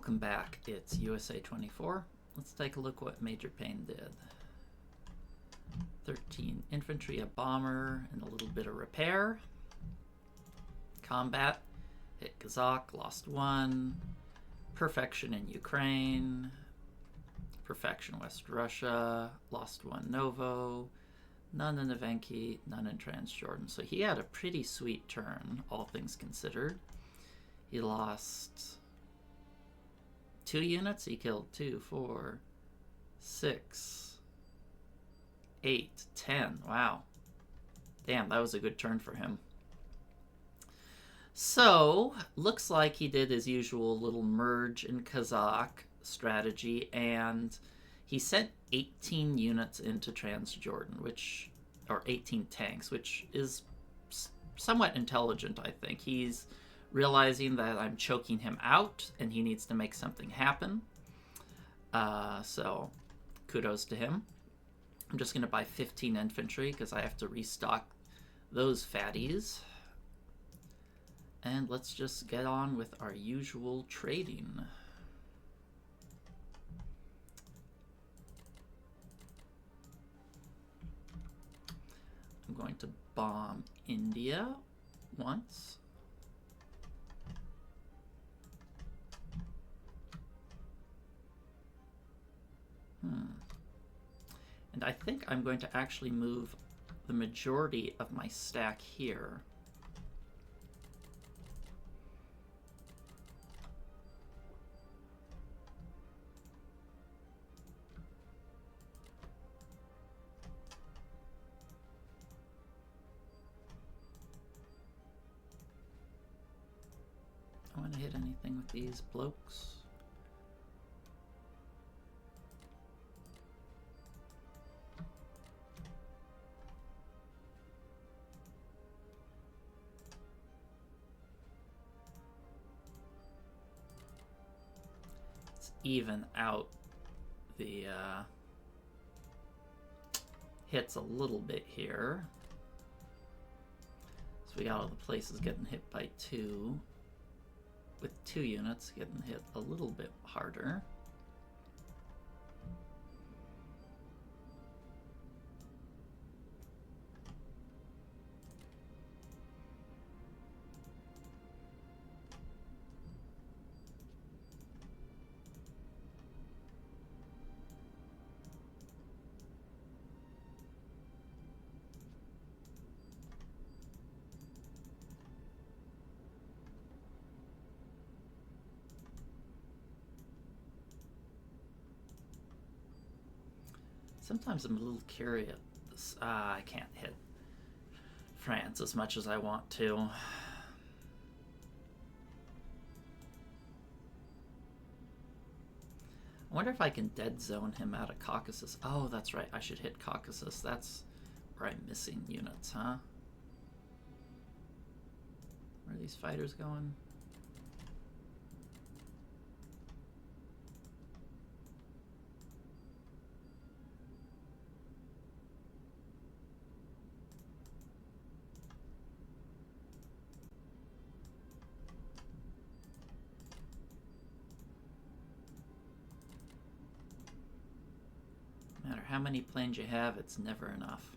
Welcome back. It's USA 24. Let's take a look what Major Payne did. 13 infantry, a bomber, and a little bit of repair. Combat. Hit Kazakh, lost 1. Perfection in Ukraine. Perfection West Russia, lost 1 Novo. None in Evenki, none in Transjordan. So he had a pretty sweet turn, all things considered. He lost 2 units. He killed 2, 4, 6, 8, 10. Wow. Damn, that was a good turn for him. So, looks like he did his usual little merge in Kazakh strategy, and he sent 18 units into Transjordan, or 18 tanks, which is somewhat intelligent, I think. He's realizing that I'm choking him out, and he needs to make something happen. So, kudos to him. I'm just going to buy 15 infantry, because I have to restock those fatties. And let's just get on with our usual trading. I'm going to bomb India once. And I think I'm going to actually move the majority of my stack here. I want to hit anything with these blokes. Let's even out the hits a little bit here. So we got all the places getting hit by 2. With 2 units getting hit a little bit harder. Sometimes I'm a little curious. I can't hit France as much as I want to. I wonder if I can dead zone him out of Caucasus. Oh, that's right. I should hit Caucasus. That's where I'm missing units, huh? Where are these fighters going? No matter how many planes you have, it's never enough.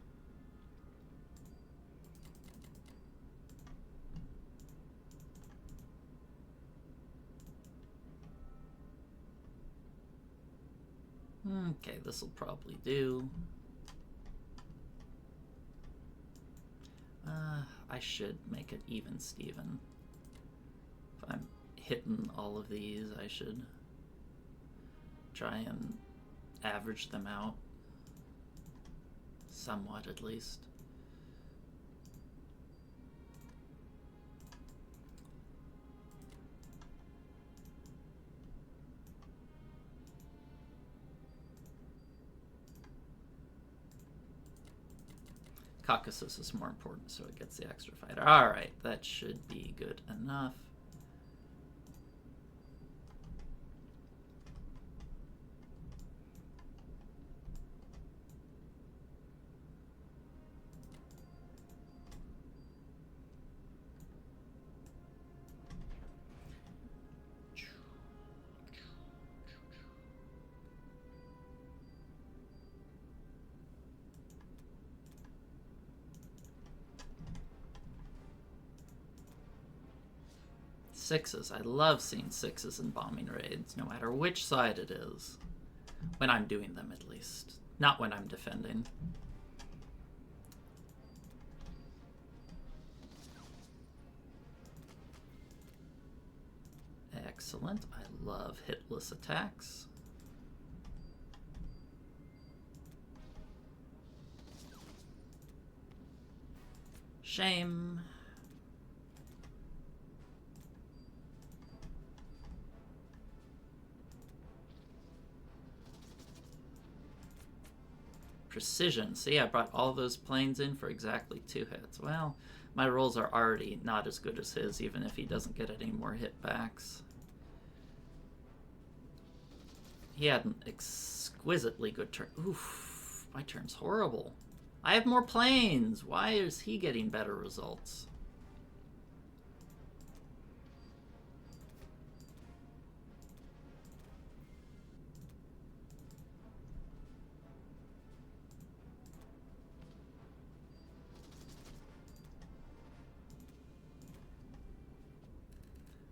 Okay, this will probably do. I should make it even Steven. If I'm hitting all of these, I should try and average them out. Somewhat, at least. Caucasus is more important, so it gets the extra fighter. Alright, that should be good enough. Sixes. I love seeing sixes in bombing raids, no matter which side it is. When I'm doing them, at least. Not when I'm defending. Excellent. I love hitless attacks. Shame. Precision. See, I brought all those planes in for exactly 2 hits. Well, my rolls are already not as good as his, even if he doesn't get any more hit backs. He had an exquisitely good turn. Oof, my turn's horrible. I have more planes. Why is he getting better results?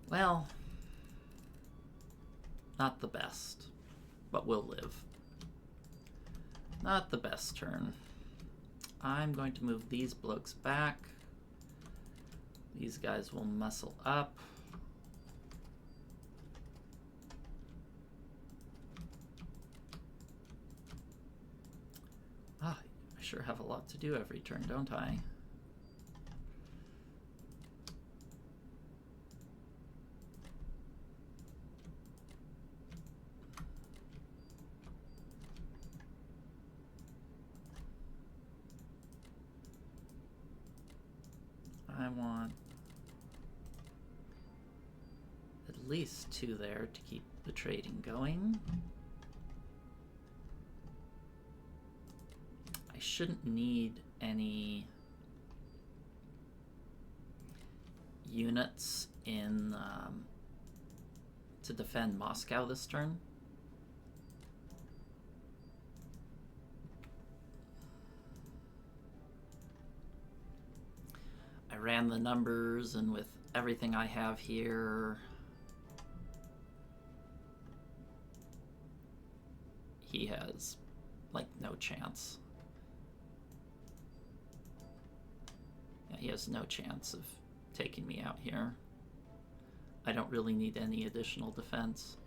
Well, not the best, but we'll live. Not the best turn. I'm going to move these blokes back. These guys will muscle up. Ah, I sure have a lot to do every turn, don't I? I want at least 2 there to keep the trading going. I shouldn't need any units in to defend Moscow this turn. I ran the numbers, and with everything I have here, he has like no chance. Yeah, he has no chance of taking me out here. I don't really need any additional defense.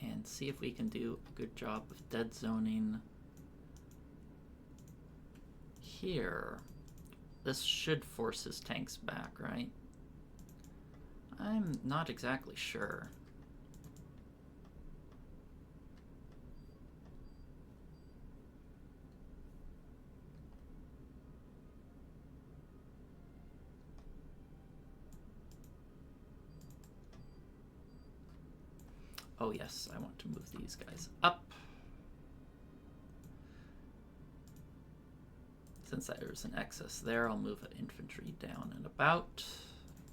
And see if we can do a good job of dead zoning here. This should force his tanks back, right? I'm not exactly sure. Oh yes, I want to move these guys up. Since there's an excess there, I'll move the infantry down and about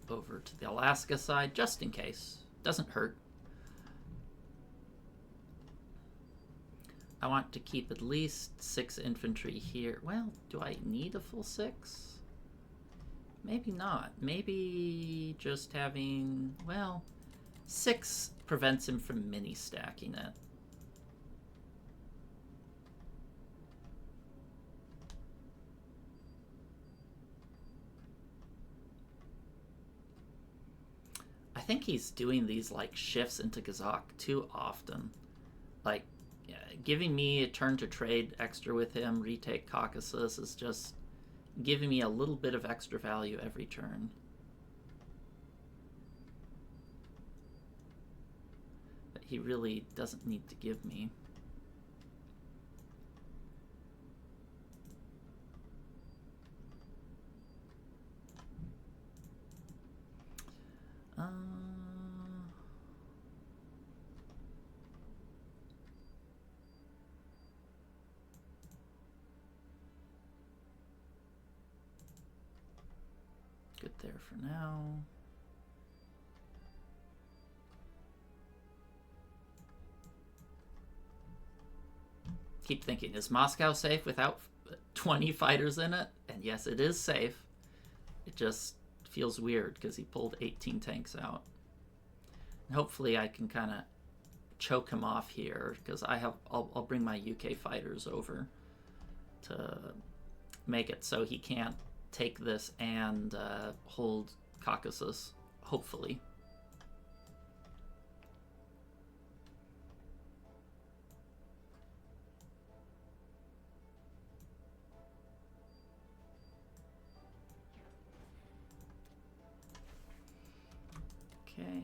over to the Alaska side, just in case. Doesn't hurt. I want to keep at least 6 infantry here. Well, do I need a full 6? Maybe not. Maybe just having, well, 6 prevents him from mini stacking it. I think he's doing these like shifts into Kazakh too often. Like, giving me a turn to trade extra with him, retake Caucasus, is just giving me a little bit of extra value every turn. But he really doesn't need to give me. Good there for now. keep thinking, is Moscow safe without 20 fighters in it? And yes, it is safe. It just feels weird because he pulled 18 tanks out. And hopefully I can kind of choke him off here, because I'll bring my UK fighters over to make it so he can't take this and hold Caucasus, hopefully. Okay.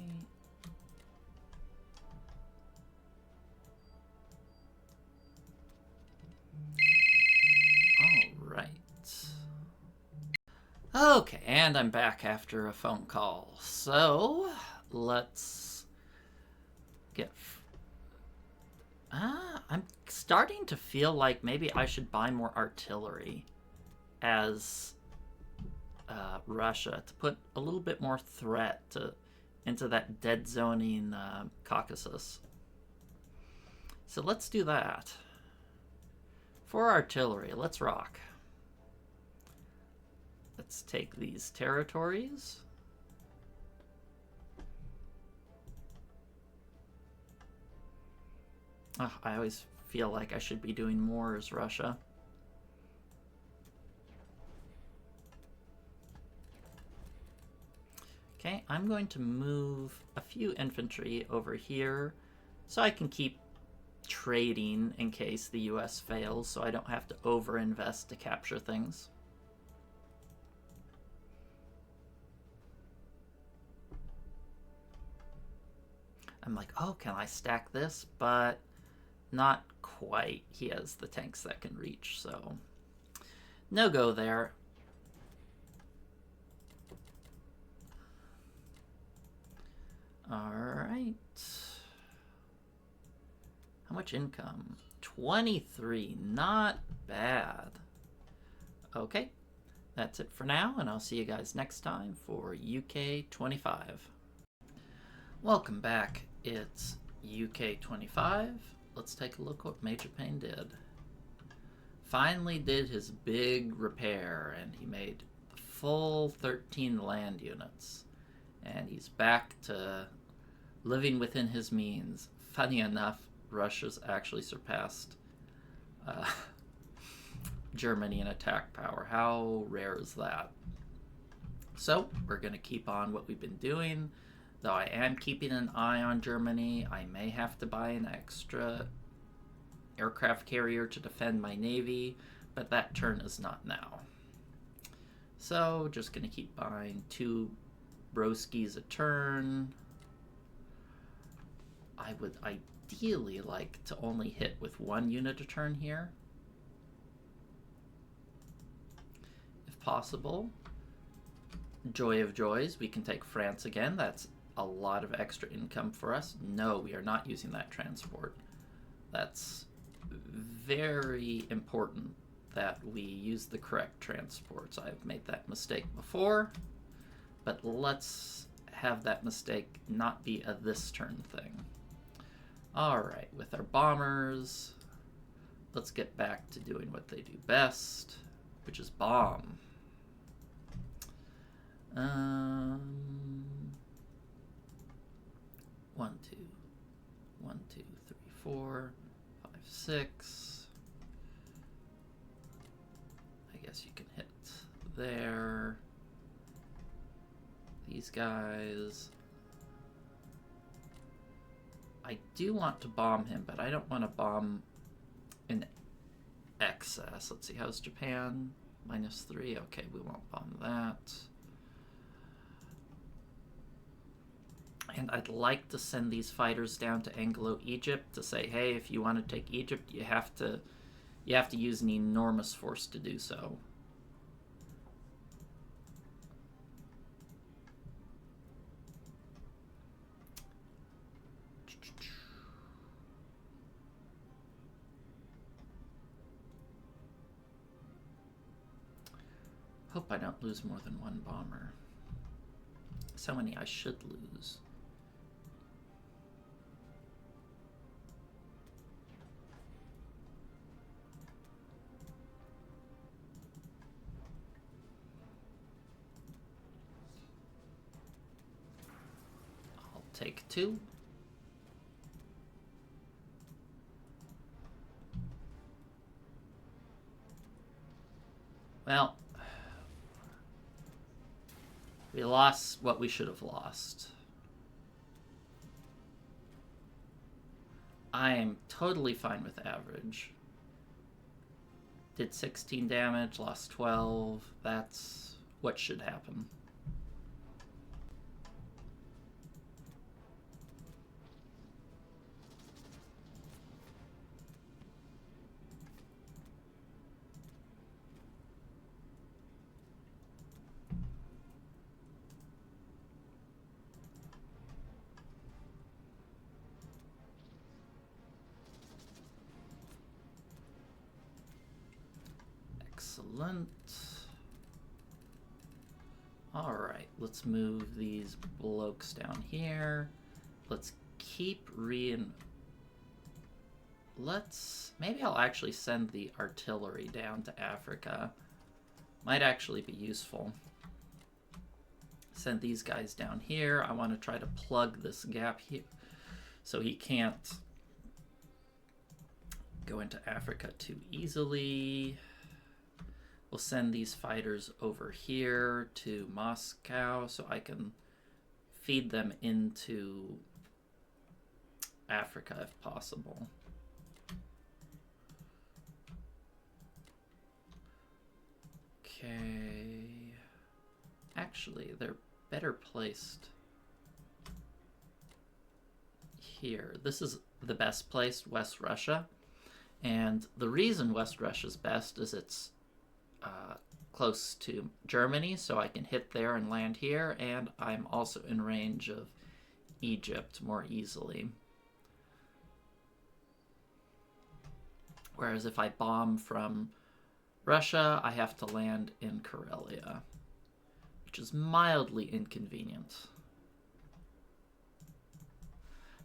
All right. Okay, and I'm back after a phone call. So, let's get... I'm starting to feel like maybe I should buy more artillery as Russia to put a little bit more threat into that dead zoning Caucasus. So let's do that. For artillery, let's rock. Let's take these territories. Oh, I always feel like I should be doing more as Russia. Okay, I'm going to move a few infantry over here so I can keep trading in case the US fails, so I don't have to overinvest to capture things. I'm like, oh, can I stack this? But not quite. He has the tanks that can reach, so no go there. All right. How much income? 23. Not bad. Okay. That's it for now, and I'll see you guys next time for UK 25. Welcome back. It's UK 25. Let's take a look what Major Payne did. Finally did his big repair, and he made full 13 land units. And he's back to living within his means. Funny enough, Russia's actually surpassed Germany in attack power. How rare is that? So we're going to keep on what we've been doing. Though I am keeping an eye on Germany, I may have to buy an extra aircraft carrier to defend my navy, but that turn is not now. So just going to keep buying 2 broskies a turn. I would ideally like to only hit with 1 unit a turn here, if possible. Joy of joys, we can take France again. That's a lot of extra income for us. No, we are not using that transport. That's very important that we use the correct transports. I've made that mistake before, but let's have that mistake not be a this turn thing. Alright, with our bombers, let's get back to doing what they do best, which is bomb. 1, 2, 1, 2, 3, 4, 5, 6. I guess you can hit there. These guys. I do want to bomb him, but I don't want to bomb in excess. Let's see, how's Japan? -3. Okay, we won't bomb that. And I'd like to send these fighters down to Anglo-Egypt to say, hey, if you want to take Egypt, you have to use an enormous force to do so. Hope I don't lose more than 1 bomber. So many I should lose. take 2. Well, we lost what we should have lost. I am totally fine with average. Did 16 damage, lost 12. That's what should happen. Excellent. Alright, let's move these blokes down here. Let's keep maybe I'll actually send the artillery down to Africa. Might actually be useful. Send these guys down here. I want to try to plug this gap here so he can't go into Africa too easily. We'll send these fighters over here to Moscow so I can feed them into Africa if possible. Okay. Actually, they're better placed here. This is the best place, West Russia. And the reason West Russia's best is it's close to Germany, so I can hit there and land here, and I'm also in range of Egypt more easily. Whereas if I bomb from Russia, I have to land in Karelia, which is mildly inconvenient.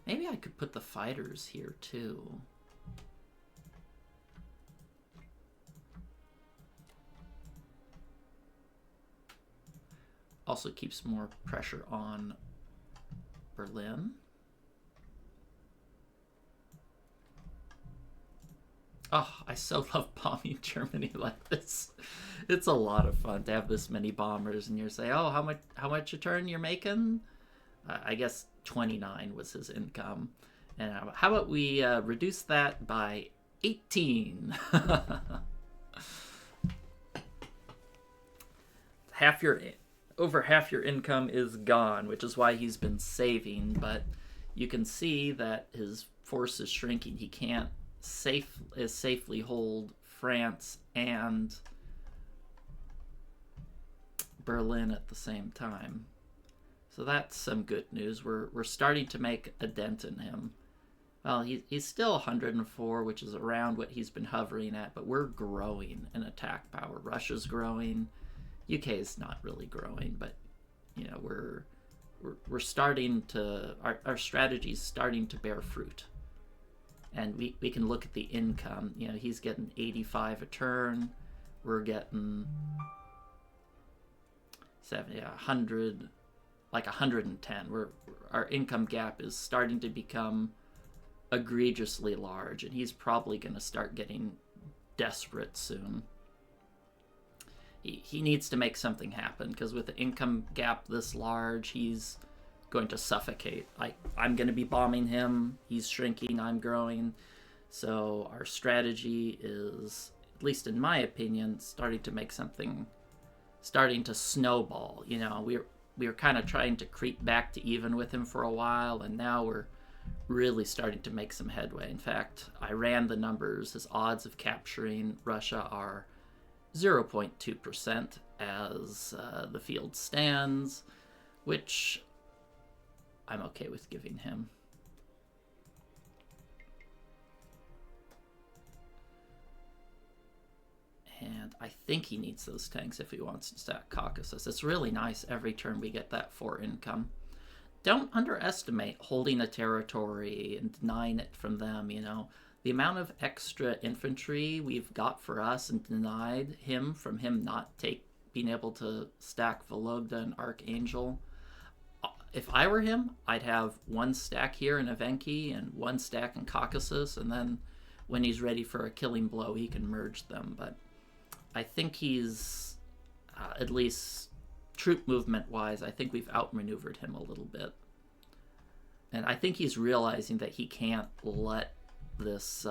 Maybe I could put the fighters here too. Also keeps more pressure on Berlin. Oh, I so love bombing Germany like this. It's a lot of fun to have this many bombers, and you say, "Oh, how much a turn you're making?" I guess 29 was his income, and how about we reduce that by 18? Over half your income is gone, which is why he's been saving, but you can see that his force is shrinking. He can't safely hold France and Berlin at the same time. So that's some good news. We're starting to make a dent in him. Well, he's still 104, which is around what he's been hovering at, but we're growing in attack power. Russia's growing. UK is not really growing, but you know, we're starting to, our strategy's starting to bear fruit. And we can look at the income. You know, he's getting 85 a turn. We're getting 70, 100, like 110. Our income gap is starting to become egregiously large, and he's probably going to start getting desperate soon. He needs to make something happen, because with the income gap this large, he's going to suffocate. I'm going to be bombing him. He's shrinking. I'm growing. So our strategy is, at least in my opinion, starting to snowball. You know, we were kind of trying to creep back to even with him for a while, and now we're really starting to make some headway. In fact, I ran the numbers. His odds of capturing Russia are 0.2% as the field stands, which I'm okay with giving him. And I think he needs those tanks if he wants to stack Caucasus. It's really nice every turn we get that 4 income. Don't underestimate holding a territory and denying it from them, you know. The amount of extra infantry we've got for us and denied him from him not being able to stack Vologda and Archangel. if I were him, I'd have one stack here in Evenki and one stack in Caucasus, and then when he's ready for a killing blow, he can merge them. But I think he's, at least troop movement wise, I think we've outmaneuvered him a little bit. And I think he's realizing that he can't let this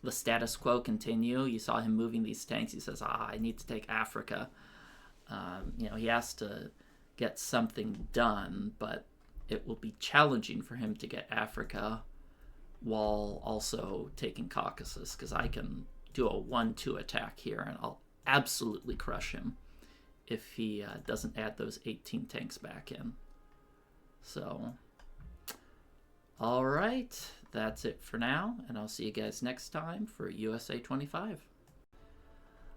the status quo continue. You saw him moving these tanks. He says, I need to take Africa. He has to get something done, but it will be challenging for him to get Africa while also taking Caucasus, because I can do a 1-2 attack here and I'll absolutely crush him if he doesn't add those 18 tanks back in. So, all right, that's it for now, and I'll see you guys next time for USA 25.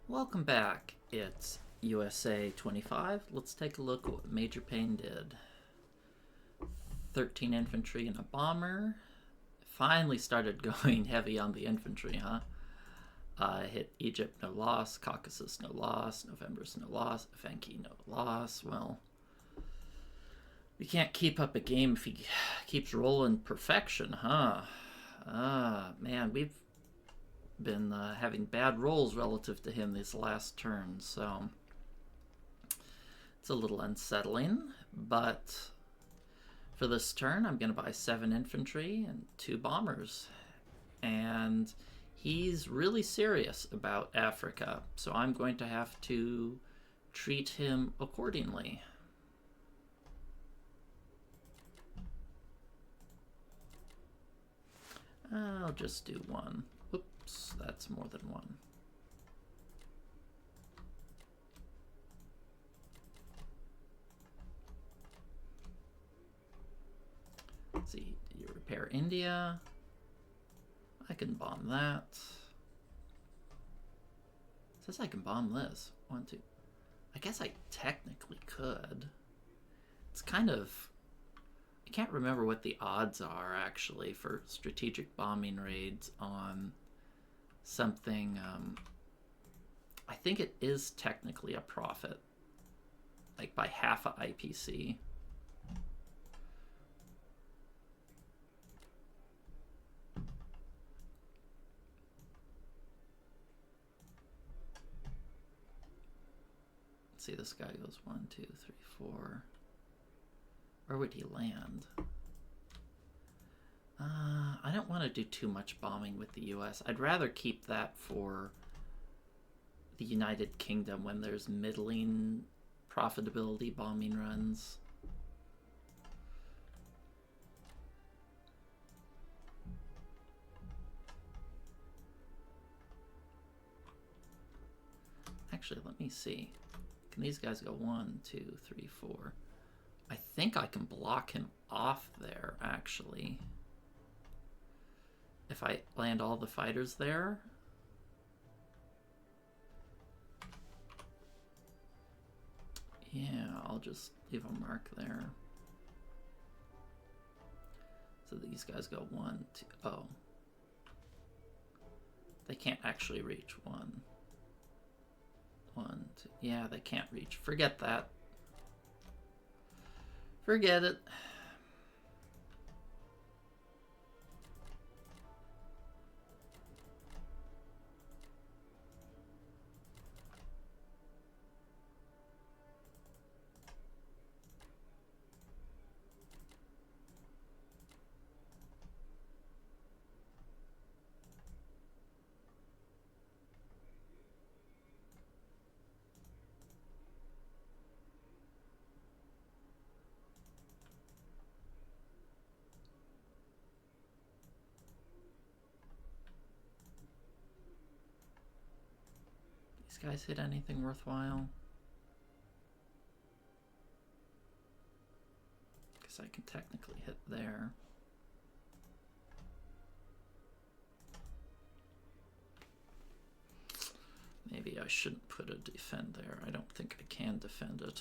Welcome back. It's USA 25. Let's take a look at what Major Payne did. 13 infantry and a bomber. Finally started going heavy on the infantry, huh? Hit Egypt, no loss. Caucasus, no loss. November's, no loss. Evenki, no loss. Well, we can't keep up a game if he keeps rolling perfection, huh? Man, we've been having bad rolls relative to him these last turns, so it's a little unsettling. But for this turn, I'm going to buy 7 infantry and 2 bombers. And he's really serious about Africa, so I'm going to have to treat him accordingly. I'll just do 1. Oops, that's more than 1. Let's see, you repair India. I can bomb that. It says I can bomb this. 1, 2. I guess I technically could. It's kind of... I can't remember what the odds are, actually, for strategic bombing raids on something. I think it is technically a profit, like by half a IPC. Let's see, this guy goes 1, 2, 3, 4. Where would he land? I don't want to do too much bombing with the US. I'd rather keep that for the United Kingdom when there's middling profitability bombing runs. Actually, let me see. Can these guys go 1, 2, 3, 4? I think I can block him off there, actually. If I land all the fighters there. Yeah, I'll just leave a mark there. So these guys go 1, 2, oh. They can't actually reach 1. 1, 2, yeah, they can't reach. Forget that. Forget it. These guys hit anything worthwhile? Because I can technically hit there. Maybe I shouldn't put a defend there. I don't think I can defend it.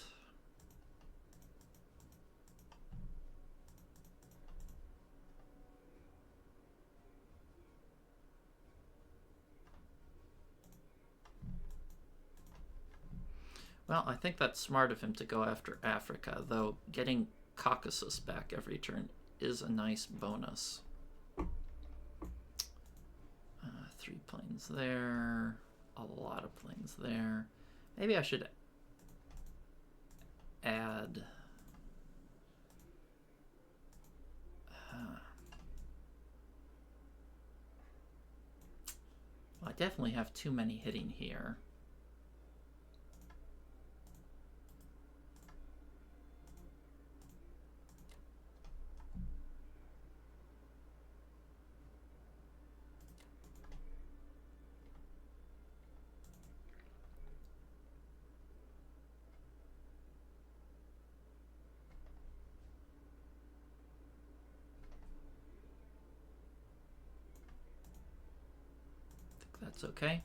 Well, I think that's smart of him to go after Africa, though getting Caucasus back every turn is a nice bonus. 3 planes there, a lot of planes there. Maybe I should add... well, I definitely have too many hitting here. That's okay.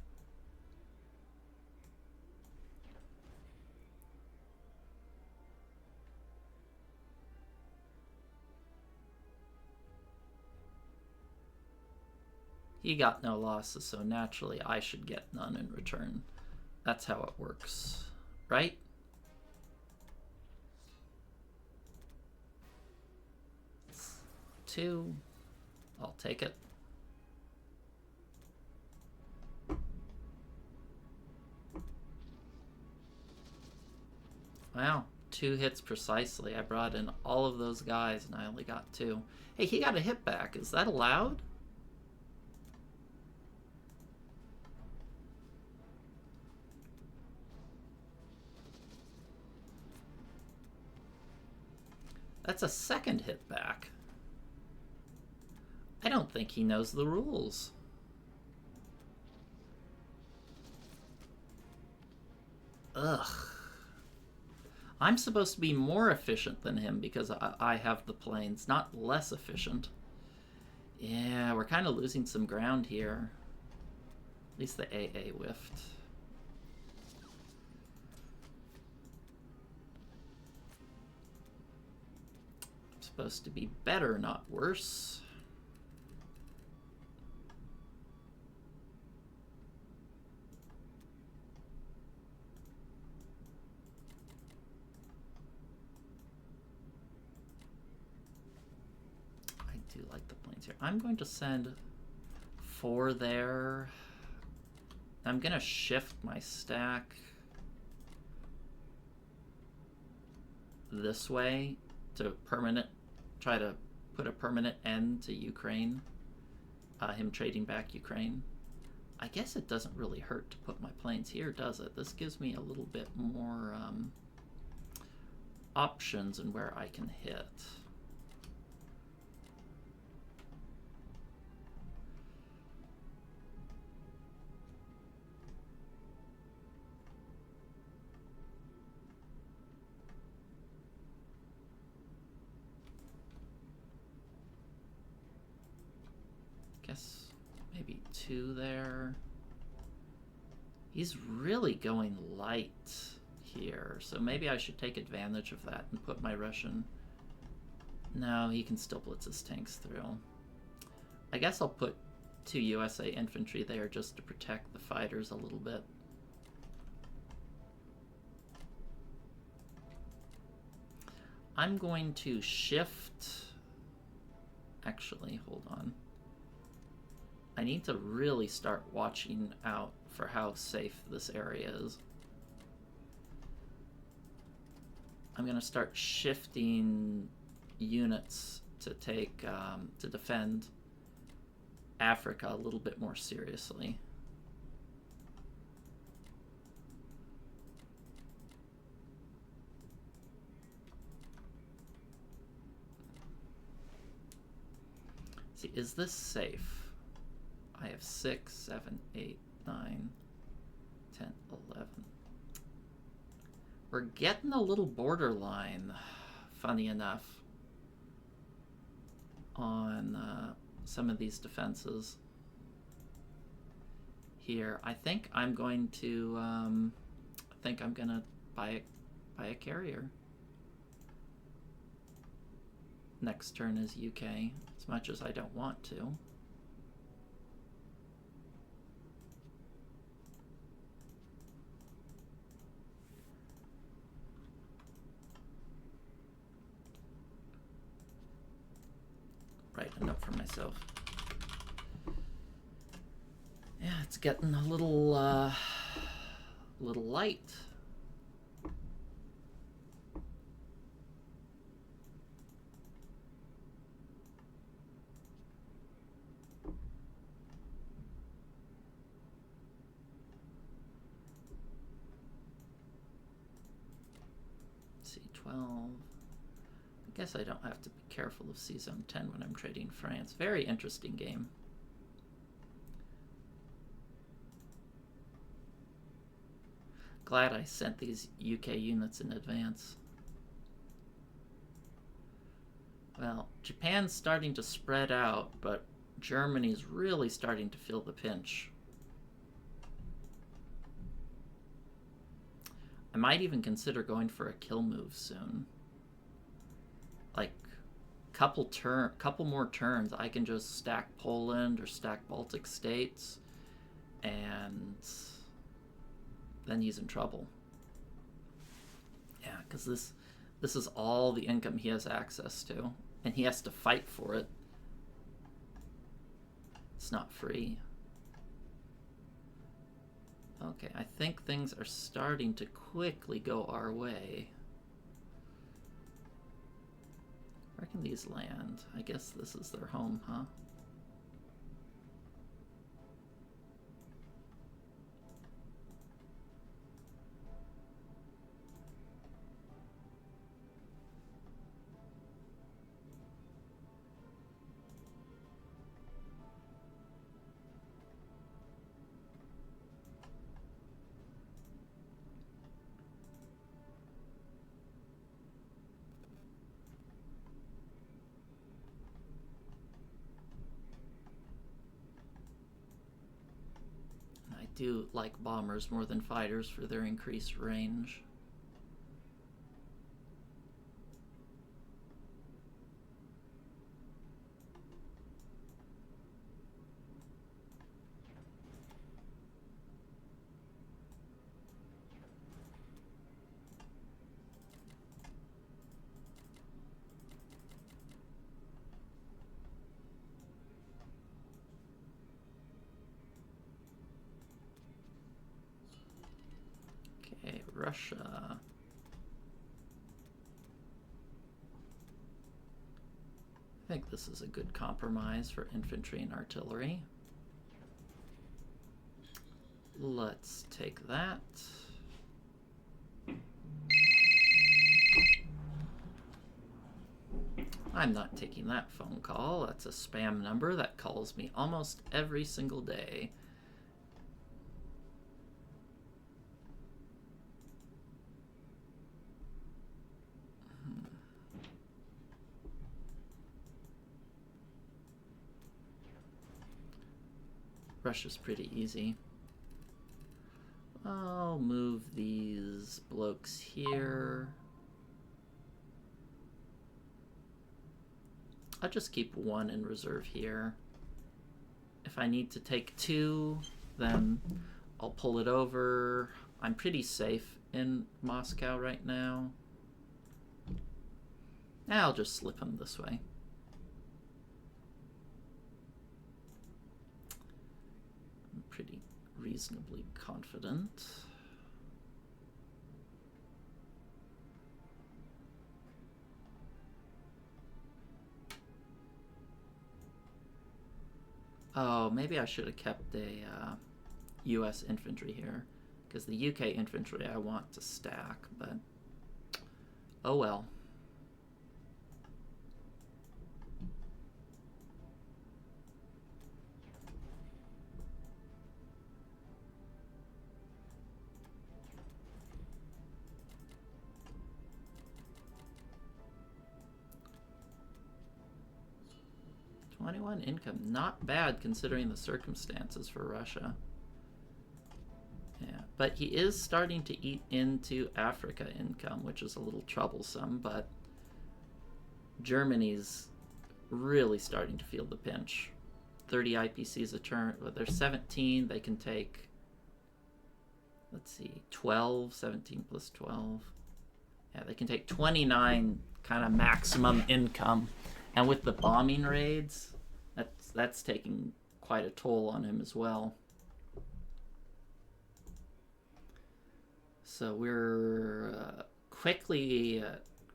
He got no losses, so naturally I should get none in return. That's how it works, right? Two. I'll take it. Wow, 2 hits precisely. I brought in all of those guys and I only got 2. Hey, he got a hit back. Is that allowed? That's a second hit back. I don't think he knows the rules. Ugh. I'm supposed to be more efficient than him because I have the planes, not less efficient. Yeah, we're kind of losing some ground here. At least the AA whiffed. I'm supposed to be better, not worse. I do like the planes here. I'm going to send 4 there. I'm going to shift my stack this way to try to put a permanent end to Ukraine, him trading back Ukraine. I guess it doesn't really hurt to put my planes here, does it? This gives me a little bit more options in where I can hit. Guess maybe 2 there. He's really going light here, so maybe I should take advantage of that and put my Russian... No, he can still blitz his tanks through. I guess I'll put 2 USA infantry there just to protect the fighters a little bit. I'm going to shift... Actually, hold on. I need to really start watching out for how safe this area is. I'm going to start shifting units to take to defend Africa a little bit more seriously. See, is this safe? I have 6, 7, 8, 9, 10, 11. We're getting a little borderline, funny enough, on some of these defenses here. I think I'm going to buy a carrier. Next turn is UK, as much as I don't want to. write a note for myself. Yeah, it's getting a little light. C12. I guess I don't have to be careful of C zone 10 when I'm trading France. Very interesting game. Glad I sent these UK units in advance. Well, Japan's starting to spread out, but Germany's really starting to feel the pinch. I might even consider going for a kill move soon. Like, couple more turns, I can just stack Poland or stack Baltic states, and then he's in trouble. Yeah, because this is all the income he has access to, and he has to fight for it. It's not free. Okay, I think things are starting to quickly go our way. Where can these land? I guess this is their home, huh? I do like bombers more than fighters for their increased range. Okay, Russia. I think this is a good compromise for infantry and artillery. Let's take that. I'm not taking that phone call. That's a spam number that calls me almost every single day. Russia's pretty easy. I'll move these blokes here. I'll just keep one in reserve here. If I need to take two, then I'll pull it over. I'm pretty safe in Moscow right now. I'll just slip him this way. I'm pretty reasonably confident. Oh, maybe I should have kept a US infantry here, because the UK infantry I want to stack, but oh well. $21 income, not bad considering the circumstances for Russia. Yeah, but he is starting to eat into Africa income, which is a little troublesome, but Germany's really starting to feel the pinch. 30 IPCs a turn, well, they're 17, they can take, let's see, 12, 17 plus 12. Yeah, they can take 29 kind of maximum income And with the bombing raids, that's taking quite a toll on him as well. So we're quickly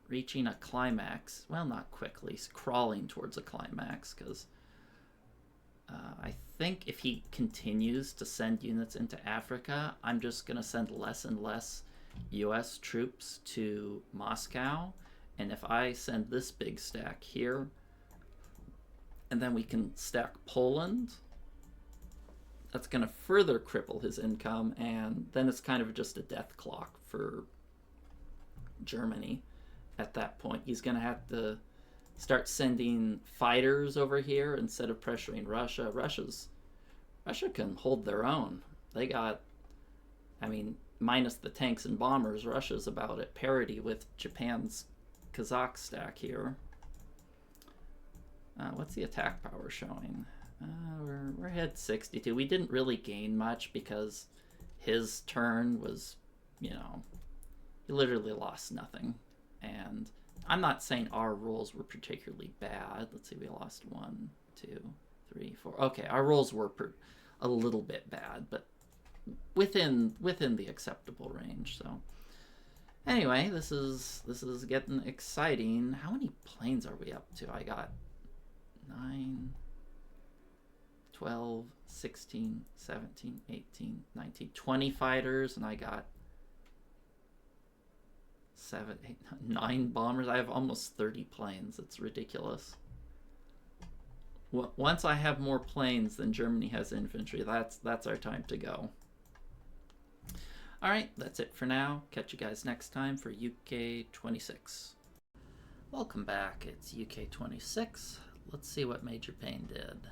reaching a climax. Well, not quickly, crawling towards a climax, because I think if he continues to send units into Africa, I'm just going to send less and less US troops to Moscow. And if I send this big stack here, and then we can stack Poland, that's going to further cripple his income, and then it's kind of just a death clock for Germany at that point. He's going to have to start sending fighters over here instead of pressuring Russia. Russia can hold their own. They got, I mean, minus the tanks and bombers, Russia's about at parity with Japan's Kazakh stack here. What's the attack power showing? We're ahead 62. We didn't really gain much because his turn was, you know, he literally lost nothing. And I'm not saying our rolls were particularly bad. Let's see, we lost 1, 2, 3, 4. Okay, our rolls were a little bit bad, but within the acceptable range. So anyway, this is getting exciting. How many planes are we up to? I got 9, 12, 16, 17, 18, 19, 20 fighters, and I got 7, 8, 9 bombers. I have almost 30 planes. It's ridiculous. Once I have more planes than Germany has infantry, that's our time to go. All right, that's it for now. Catch you guys next time for UK 26. Welcome back. It's UK 26. Let's see what Major Payne did.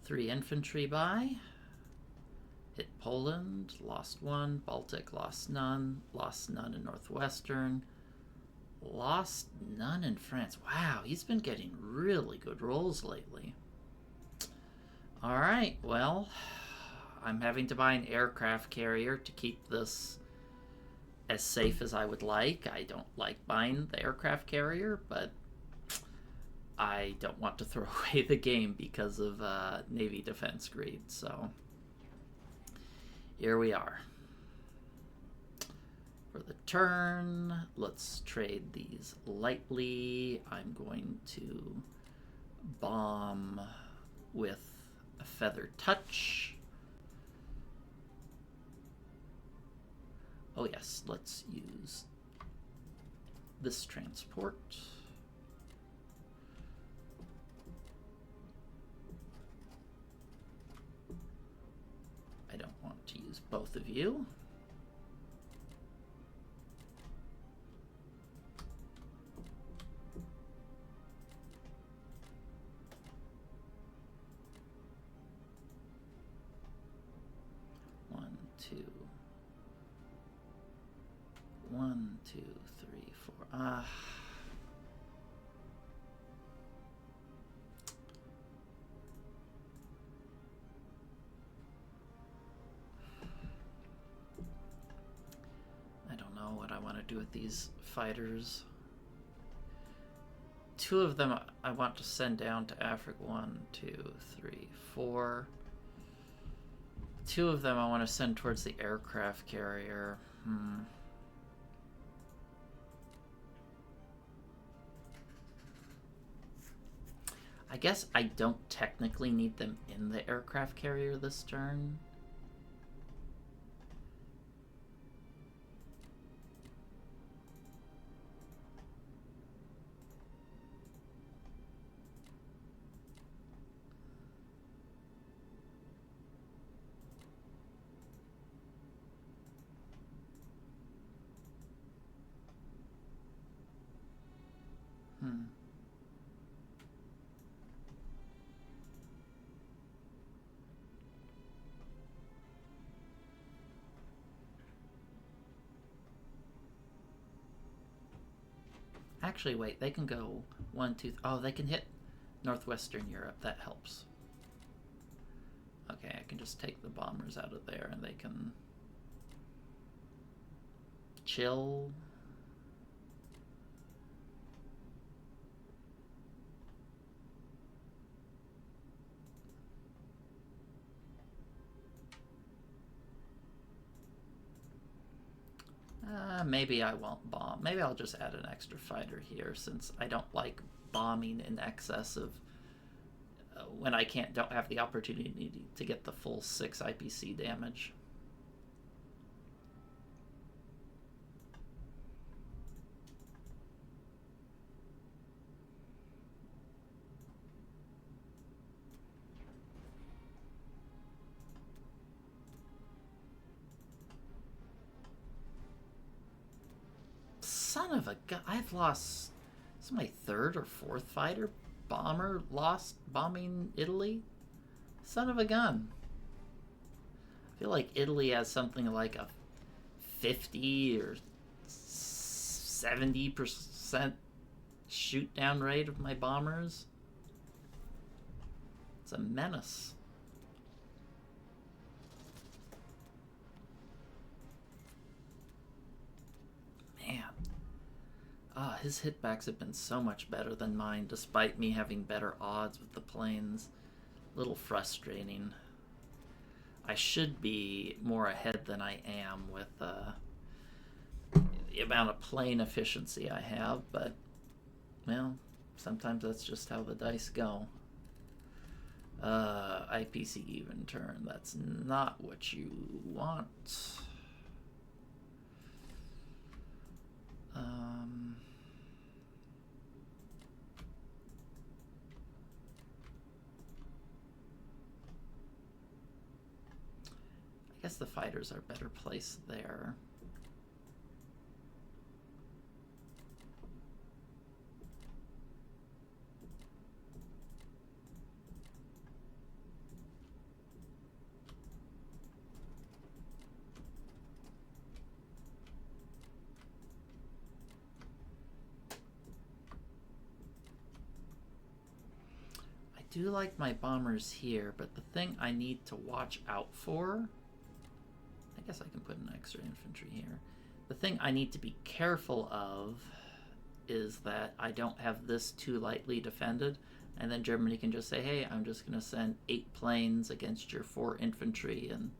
3 infantry by. Hit Poland, lost 1. Baltic, lost none. Lost none in Northwestern. Lost none in France. Wow, he's been getting really good rolls lately. Alright, well, I'm having to buy an aircraft carrier to keep this as safe as I would like. I don't like buying the aircraft carrier, but I don't want to throw away the game because of Navy defense greed, so here we are. For the turn, let's trade these lightly. I'm going to bomb with a feather touch. Oh yes, let's use this transport. I don't want to use both of you. One, two, three, four. I don't know what I want to do with these fighters. 2 of them I want to send down to Africa. 1, 2, 3, 4. 2 of them I want to send towards the aircraft carrier. I guess I don't technically need them in the aircraft carrier this turn. Actually, wait, they can go 1, 2, oh, they can hit Northwestern Europe. That helps. Okay, I can just take the bombers out of there and they can chill. Maybe I won't bomb. Maybe I'll just add an extra fighter here, since I don't like bombing in excess of when I don't have the opportunity to get the full 6 IPC damage. Son of a gun. I've lost. This is my 3rd or 4th fighter bomber lost bombing Italy. Son of a gun. I feel like Italy has something like a 50 or 70% shoot down rate of my bombers. It's a menace. Man. His hitbacks have been so much better than mine, despite me having better odds with the planes. A little frustrating. I should be more ahead than I am with the amount of plane efficiency I have, but, well, sometimes that's just how the dice go. IPC even turn. That's not what you want. I guess the fighters are better placed there. I do like my bombers here, but the thing I need to watch out for, I guess I can put an extra infantry here. The thing I need to be careful of is that I don't have this too lightly defended, and then Germany can just say, hey, I'm just going to send 8 planes against your 4 infantry and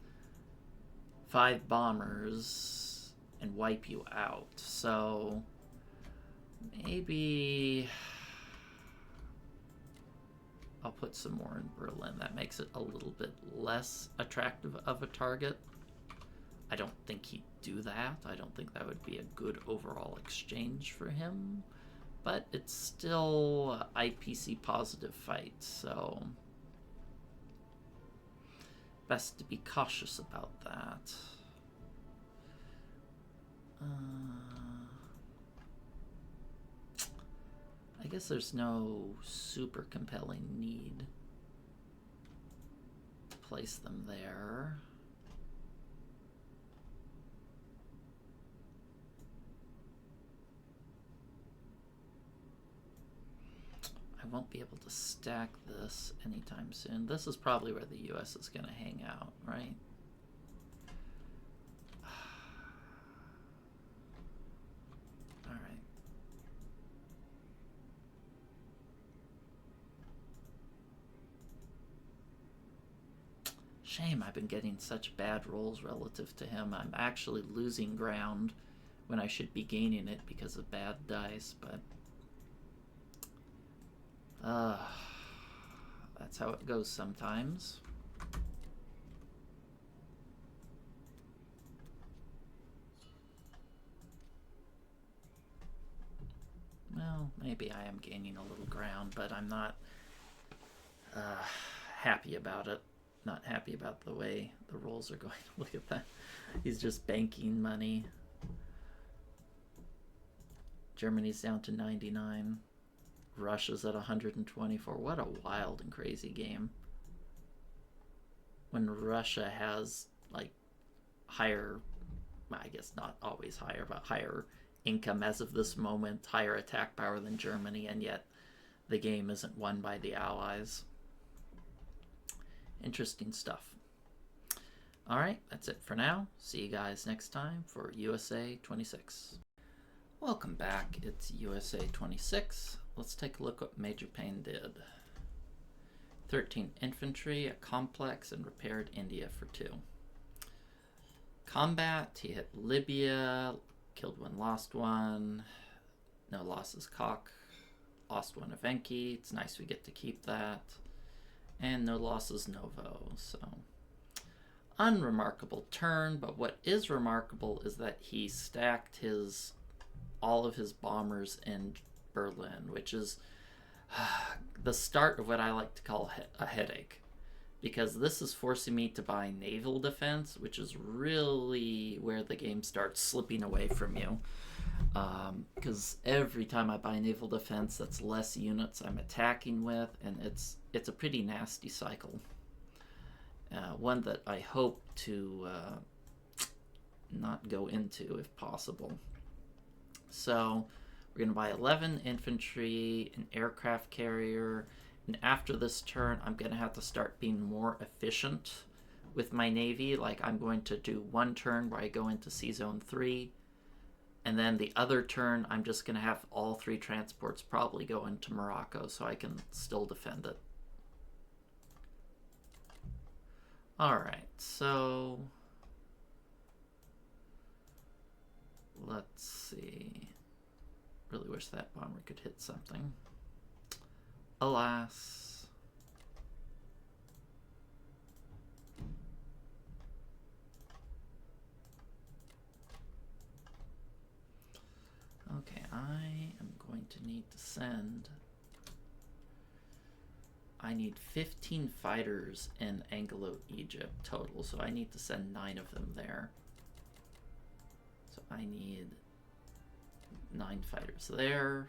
5 bombers and wipe you out. So maybe I'll put some more in Berlin. That makes it a little bit less attractive of a target. I don't think he'd do that. I don't think that would be a good overall exchange for him. But it's still an IPC positive fight, so best to be cautious about that. I guess there's no super compelling need to place them there. I won't be able to stack this anytime soon. This is probably where the US is going to hang out, right? All right. Shame I've been getting such bad rolls relative to him. I'm actually losing ground when I should be gaining it because of bad dice, but that's how it goes sometimes. Well, maybe I am gaining a little ground, but I'm not happy about it. Not happy about the way the rolls are going. Look at that. He's just banking money. Germany's down to 99. Russia's at 124. What a wild and crazy game. When Russia has, like, higher, I guess not always higher, but higher income as of this moment, higher attack power than Germany, and yet the game isn't won by the Allies. Interesting stuff. All right, that's it for now. See you guys next time for USA 26. Welcome back. It's USA 26. Let's take a look what Major Payne did. 13 infantry, a complex, and repaired India for 2. Combat, he hit Libya, Killed one, lost one. No losses, cock. Lost one, Evenki. It's nice we get to keep that. And no losses, Novo. So, unremarkable turn, but what is remarkable is that he stacked all of his bombers in Berlin, which is the start of what I like to call a headache. Because this is forcing me to buy naval defense, which is really where the game starts slipping away from you. Because every time I buy naval defense, that's less units I'm attacking with, and it's a pretty nasty cycle. One that I hope to not go into if possible. So we're going to buy 11 infantry, an aircraft carrier, and after this turn, I'm going to have to start being more efficient with my navy. Like, I'm going to do one turn where I go into Sea Zone 3, and then the other turn, I'm just going to have all 3 transports probably go into Morocco so I can still defend it. Alright, so let's see. Really wish that bomber could hit something. Alas. Okay, I am going to need to send... I need 15 fighters in Anglo Egypt total, so I need to send 9 of them there. So I need 9 fighters there.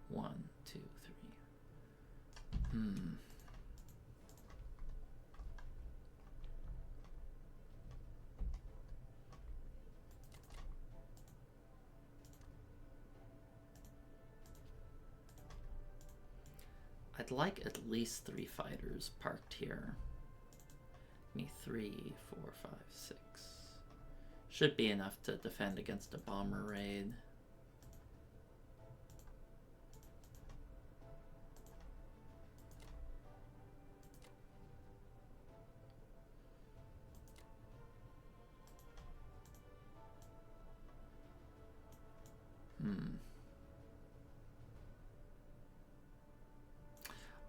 One, two, three. I'd like at least 3 fighters parked here. Give me 3, 4, 5, 6. Should be enough to defend against a bomber raid.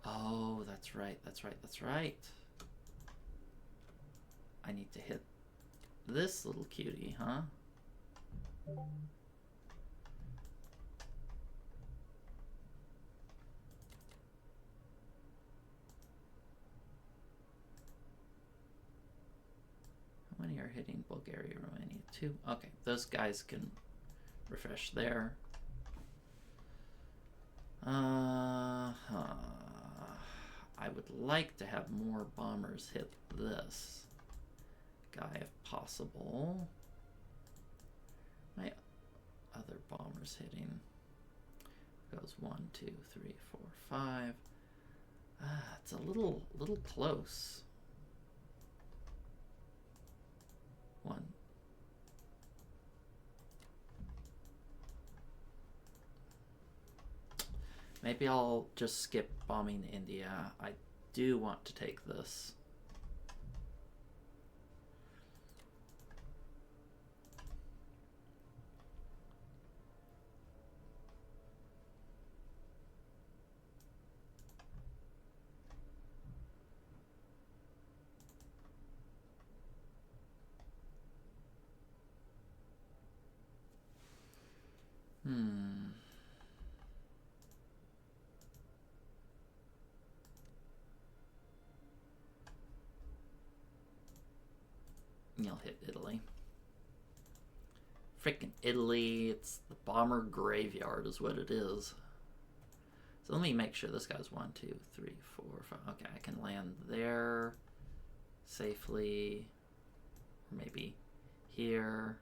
Oh, that's right, that's right, that's right. I need to hit this little cutie, huh? How many are hitting Bulgaria, Romania? 2. Okay, those guys can refresh there. I would like to have more bombers hit this guy if possible. My other bombers hitting goes 1, 2, 3, 4, 5. It's a little close. 1. Maybe I'll just skip bombing India. I do want to take this. You'll hit Italy. Frickin' Italy. It's the bomber graveyard is what it is. So let me make sure this guy's 1, 2, 3, 4, 5. Okay, I can land there safely. Or maybe here.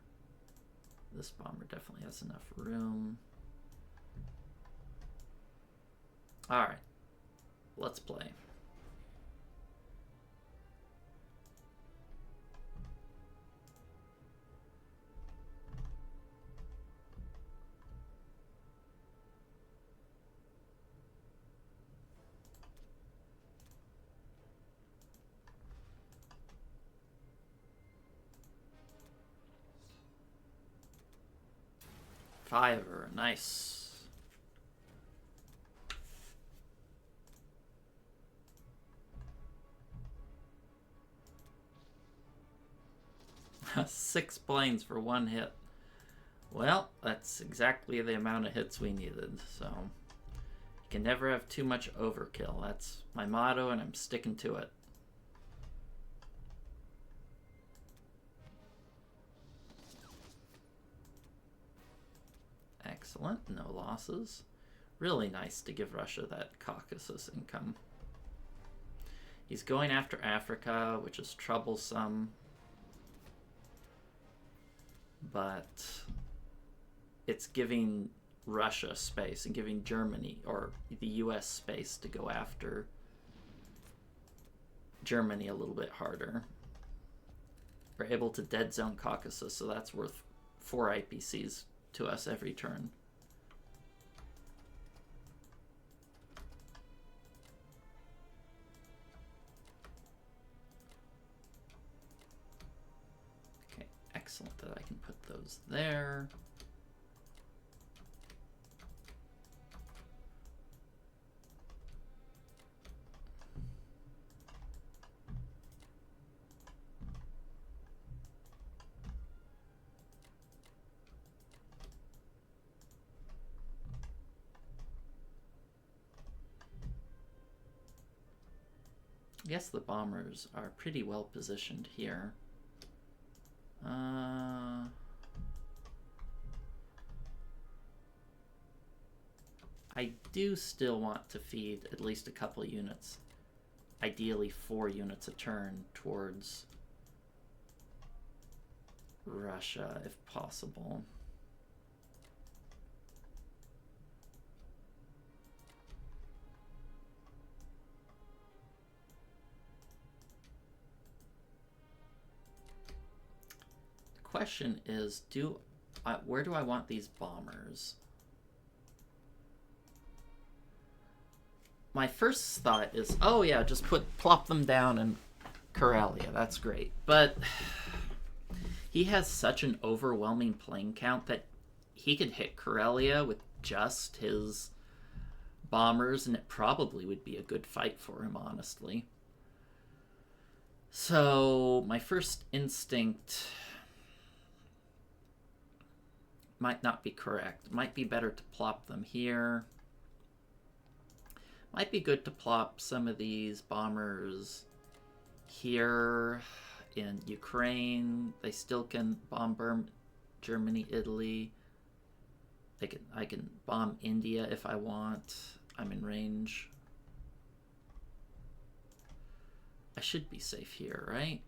This bomber definitely has enough room. Alright. Let's play. Fiver, nice. Six planes for one hit. Well, that's exactly the amount of hits we needed, so you can never have too much overkill. That's my motto, and I'm sticking to it. Excellent, no losses. Really nice to give Russia that Caucasus income. He's going after Africa, which is troublesome. But it's giving Russia space and giving Germany, or the US, space to go after Germany a little bit harder. We're able to dead zone Caucasus, so that's worth 4 IPCs to us every turn. Okay, excellent that I can put those there. I guess the bombers are pretty well positioned here. I do still want to feed at least a couple units, ideally 4 units a turn, towards Russia if possible. Question is, where do I want these bombers? My first thought is, oh yeah, just plop them down in Karelia. That's great. But he has such an overwhelming plane count that he could hit Karelia with just his bombers, and it probably would be a good fight for him, honestly. So my first instinct might not be correct. Might be better to plop them here. Might be good to plop some of these bombers here in Ukraine. They still can bomb Germany, Italy. I can bomb India if I want. I'm in range. I should be safe here, right?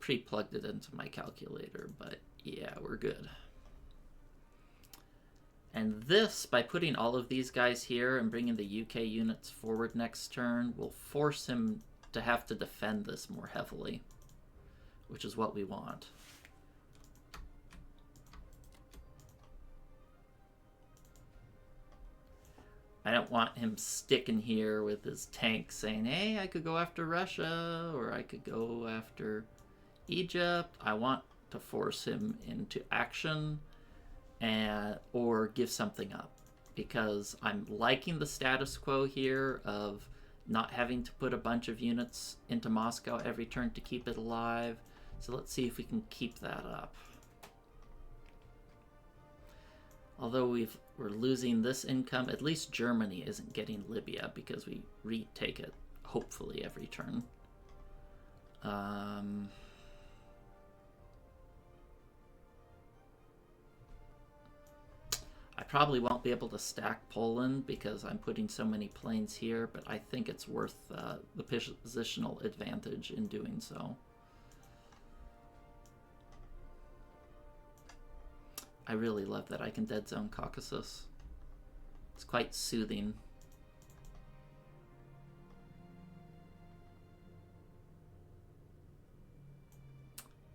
Pre-plugged it into my calculator, but yeah, we're good. And this, by putting all of these guys here and bringing the UK units forward next turn, will force him to have to defend this more heavily, which is what we want. I don't want him sticking here with his tank saying, hey, I could go after Russia, or I could go after Egypt. I want to force him into action, or give something up, because I'm liking the status quo here of not having to put a bunch of units into Moscow every turn to keep it alive. So let's see if we can keep that up. Although we're losing this income, at least Germany isn't getting Libya, because we retake it, hopefully, every turn. I probably won't be able to stack Poland because I'm putting so many planes here, but I think it's worth the positional advantage in doing so. I really love that I can dead zone Caucasus. It's quite soothing.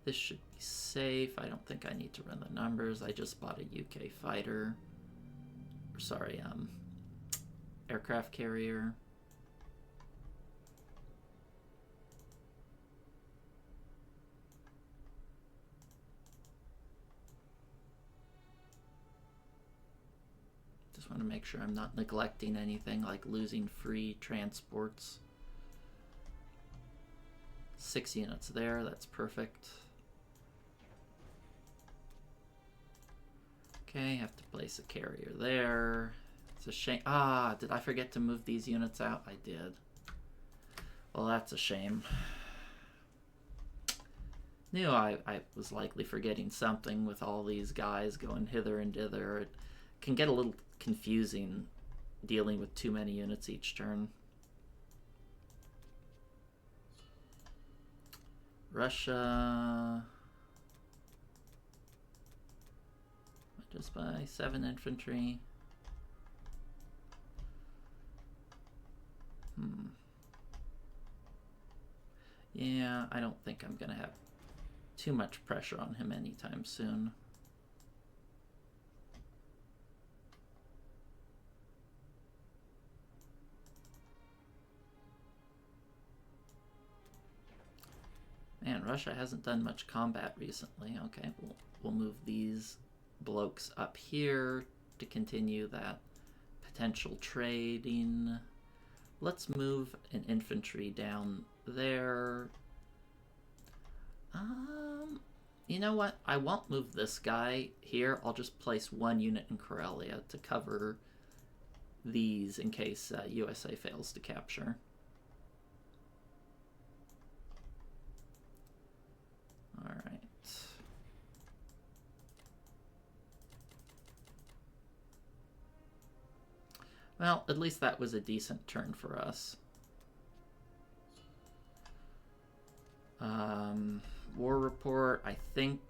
This should be safe. I don't think I need to run the numbers. I just bought a UK fighter. Sorry, aircraft carrier. want to make sure I'm not neglecting anything, like losing free transports. 6 units there, that's perfect. Okay, have to place a carrier there. It's a shame. Ah, did I forget to move these units out? I did. Well, that's a shame. Knew I was likely forgetting something with all these guys going hither and thither. It can get a little confusing dealing with too many units each turn. Russia. Just by 7 infantry. Yeah, I don't think I'm going to have too much pressure on him anytime soon. Man, Russia hasn't done much combat recently. Okay, we'll move these blokes up here to continue that potential trading. Let's move an infantry down there. You know what? I won't move this guy here. I'll just place 1 unit in Karelia to cover these in case USA fails to capture. All right. Well, at least that was a decent turn for us. War report, I think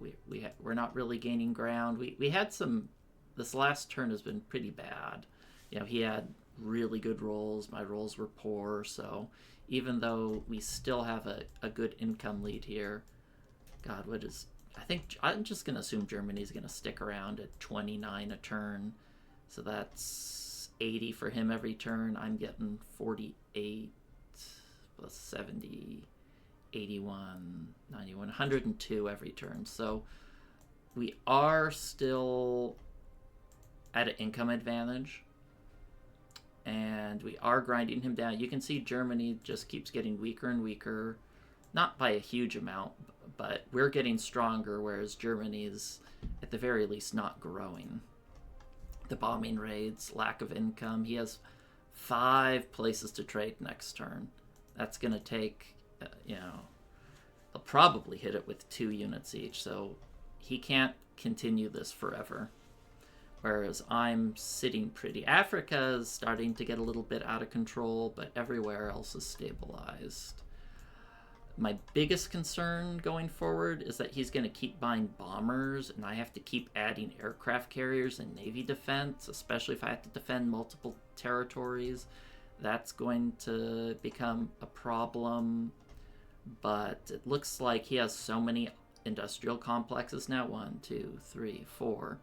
we're not really gaining ground. We had some, this last turn has been pretty bad. You know, he had really good rolls, my rolls were poor, so even though we still have a good income lead here, God, what is, I think, I'm just going to assume Germany's going to stick around at 29 a turn, so that's 80 for him every turn. I'm getting 48 plus 70, 81, 91, 102 every turn. So we are still at an income advantage, and we are grinding him down. You can see Germany just keeps getting weaker and weaker, not by a huge amount, but we're getting stronger, whereas Germany is at the very least not growing. The bombing raids, lack of income. He has 5 places to trade next turn. That's going to take, you know, they'll probably hit it with 2 units each, so he can't continue this forever. Whereas I'm sitting pretty. Africa is starting to get a little bit out of control, but everywhere else is stabilized. My biggest concern going forward is that he's going to keep buying bombers, and I have to keep adding aircraft carriers and navy defense, especially if I have to defend multiple territories. That's going to become a problem, but it looks like he has so many industrial complexes now, 1, 2, 3, 4,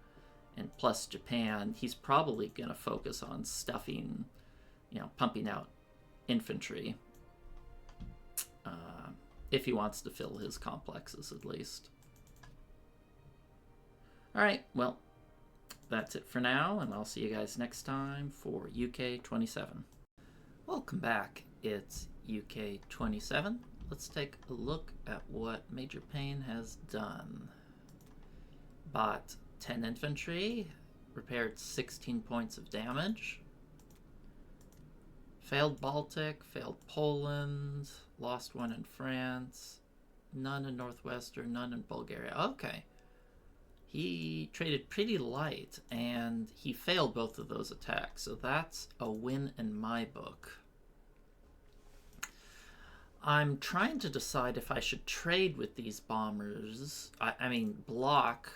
and plus Japan, he's probably going to focus on stuffing, you know, pumping out infantry, if he wants to fill his complexes at least. All right, well, that's it for now, and I'll see you guys next time for UK 27. Welcome back. It's UK 27. Let's take a look at what Major Payne has done. Bought 10 infantry, repaired 16 points of damage, failed Baltic, failed Poland, lost 1 in France, none in Northwestern, none in Bulgaria. Okay. He traded pretty light, and he failed both of those attacks, so that's a win in my book. I'm trying to decide if I should trade with these bombers. I mean, block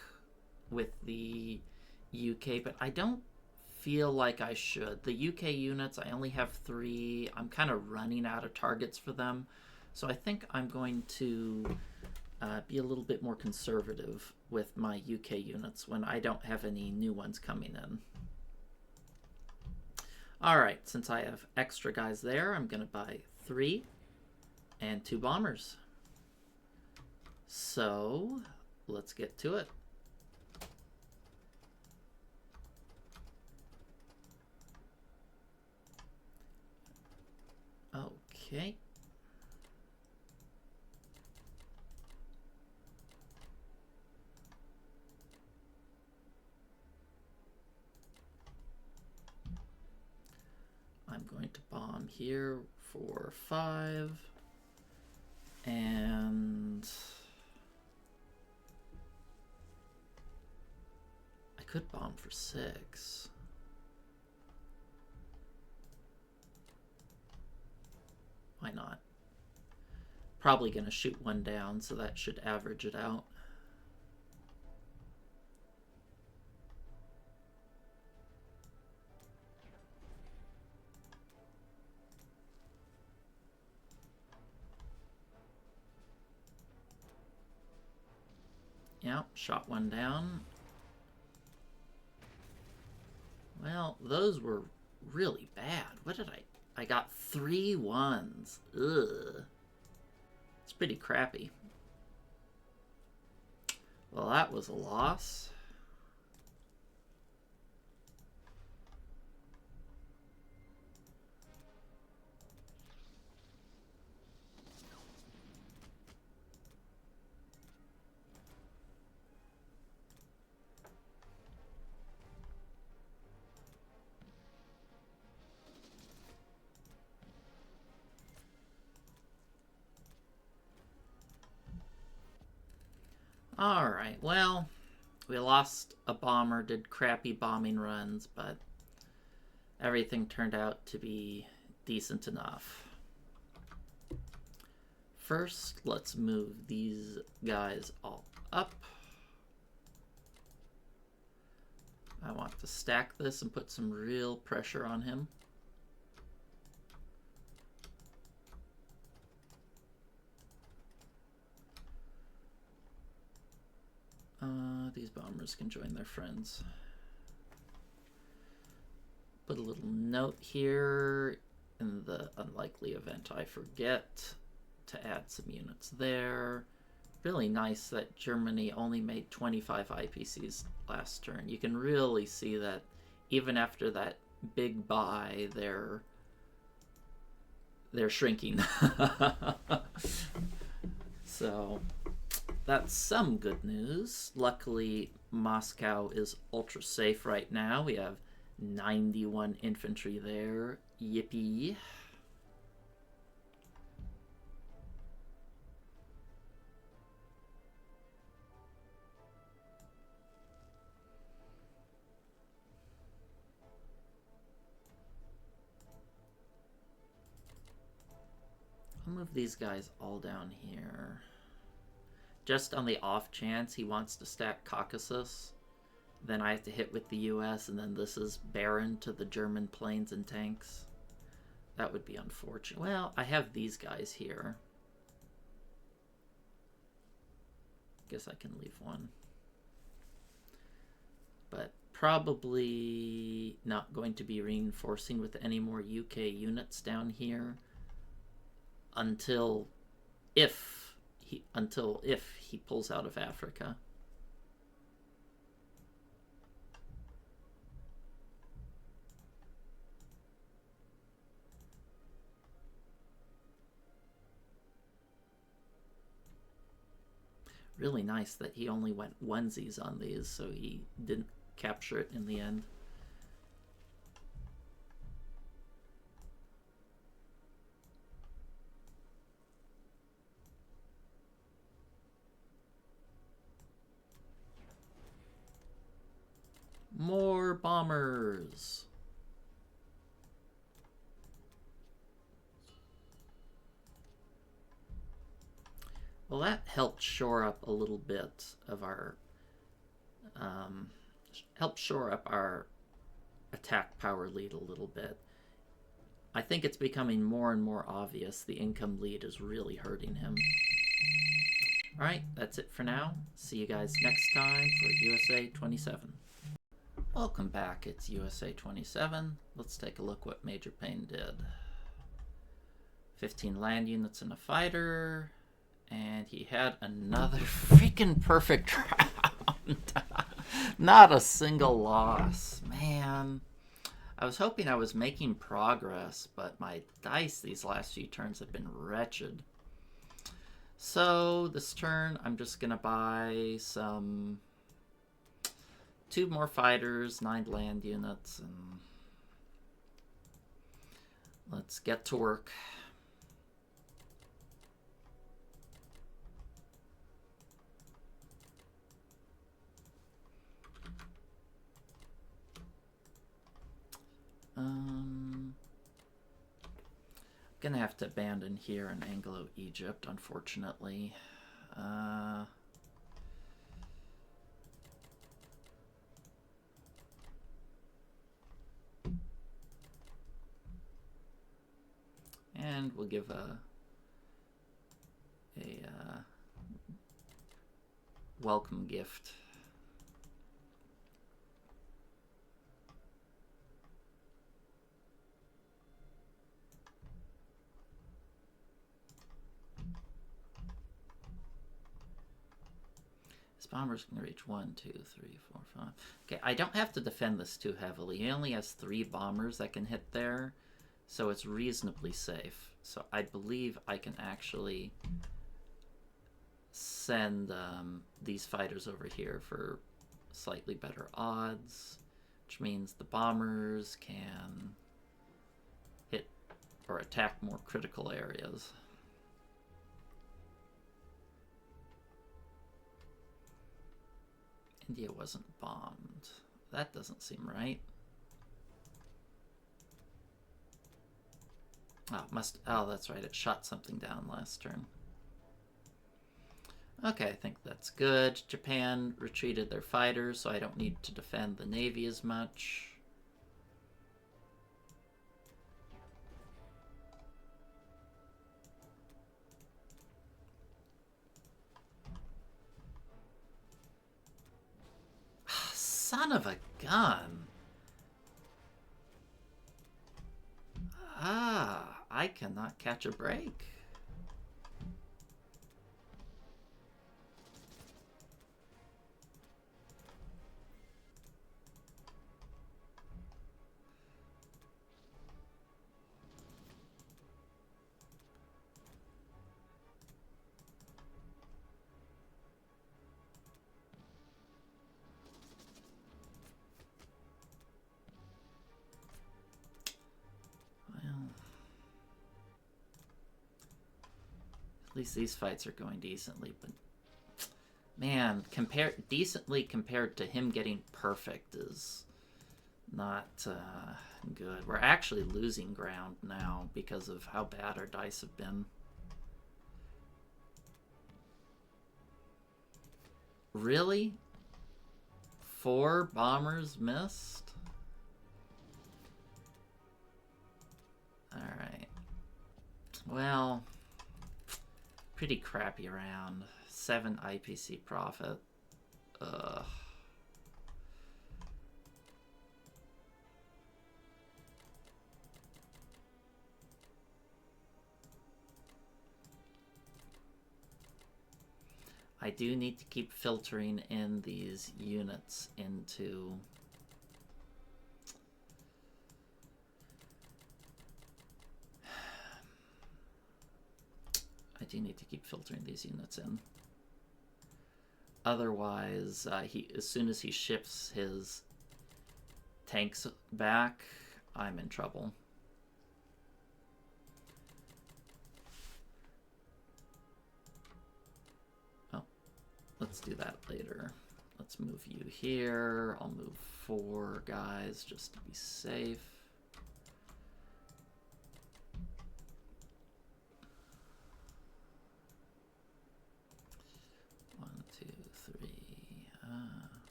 with the UK, but I don't feel like I should. The UK units, I only have 3. I'm kind of running out of targets for them, so I think I'm going to be a little bit more conservative with my UK units when I don't have any new ones coming in. All right, since I have extra guys there, I'm going to buy 3 and 2 bombers. So let's get to it. Okay. I'm going to bomb here for 5. And I could bomb for 6. Why not? Probably going to shoot 1 down, so that should average it out. Yeah, shot 1 down. Well, those were really bad. What did I got 3 1s. Ugh. It's pretty crappy. Well, that was a loss. Alright, well, we lost a bomber, did crappy bombing runs, but everything turned out to be decent enough. First, let's move these guys all up. I want to stack this and put some real pressure on him. These bombers can join their friends. Put a little note here in the unlikely event I forget to add some units there. Really nice that Germany only made 25 IPCs last turn. You can really see that even after that big buy, they're shrinking. So that's some good news. Luckily, Moscow is ultra safe right now. We have 91 infantry there. Yippee. I'll move these guys all down here. Just on the off chance he wants to stack Caucasus, then I have to hit with the US, and then this is barren to the German planes and tanks. That would be unfortunate. Well, I have these guys here. Guess I can leave 1. But probably not going to be reinforcing with any more UK units down here until if he pulls out of Africa. Really nice that he only went onesies on these, so he didn't capture it in the end. More bombers. Well, that helped shore up a little bit of our attack power lead a little bit. I think it's becoming more and more obvious the income lead is really hurting him. Alright, that's it for now. See you guys next time for USA 27. Welcome back, it's USA 27. Let's take a look what Major Payne did. 15 land units and a fighter, and he had another freaking perfect round. Not a single loss, man. I was hoping I was making progress, but my dice these last few turns have been wretched. So this turn, I'm just going to buy some 2 more fighters, 9 land units, and let's get to work. Gonna have to abandon here in Anglo-Egypt, unfortunately. And we'll give a welcome gift. This bomber's going to reach 1, 2, 3, 4, 5. Okay, I don't have to defend this too heavily. He only has 3 bombers that can hit there, so it's reasonably safe. So I believe I can actually send these fighters over here for slightly better odds, which means the bombers can hit or attack more critical areas. India wasn't bombed. That doesn't seem right. Oh, that's right. It shot something down last turn. Okay, I think that's good. Japan retreated their fighters, so I don't need to defend the navy as much. Son of a gun. I cannot catch a break. At least these fights are going decently, but man, decently compared to him getting perfect is not good. We're actually losing ground now because of how bad our dice have been. Really? 4 bombers missed? Alright. Well, pretty crappy round. 7 IPC profit. Ugh. I do need to keep filtering in these units into in. Otherwise, as soon as he ships his tanks back, I'm in trouble. Oh, let's do that later. Let's move you here. I'll move 4 guys just to be safe.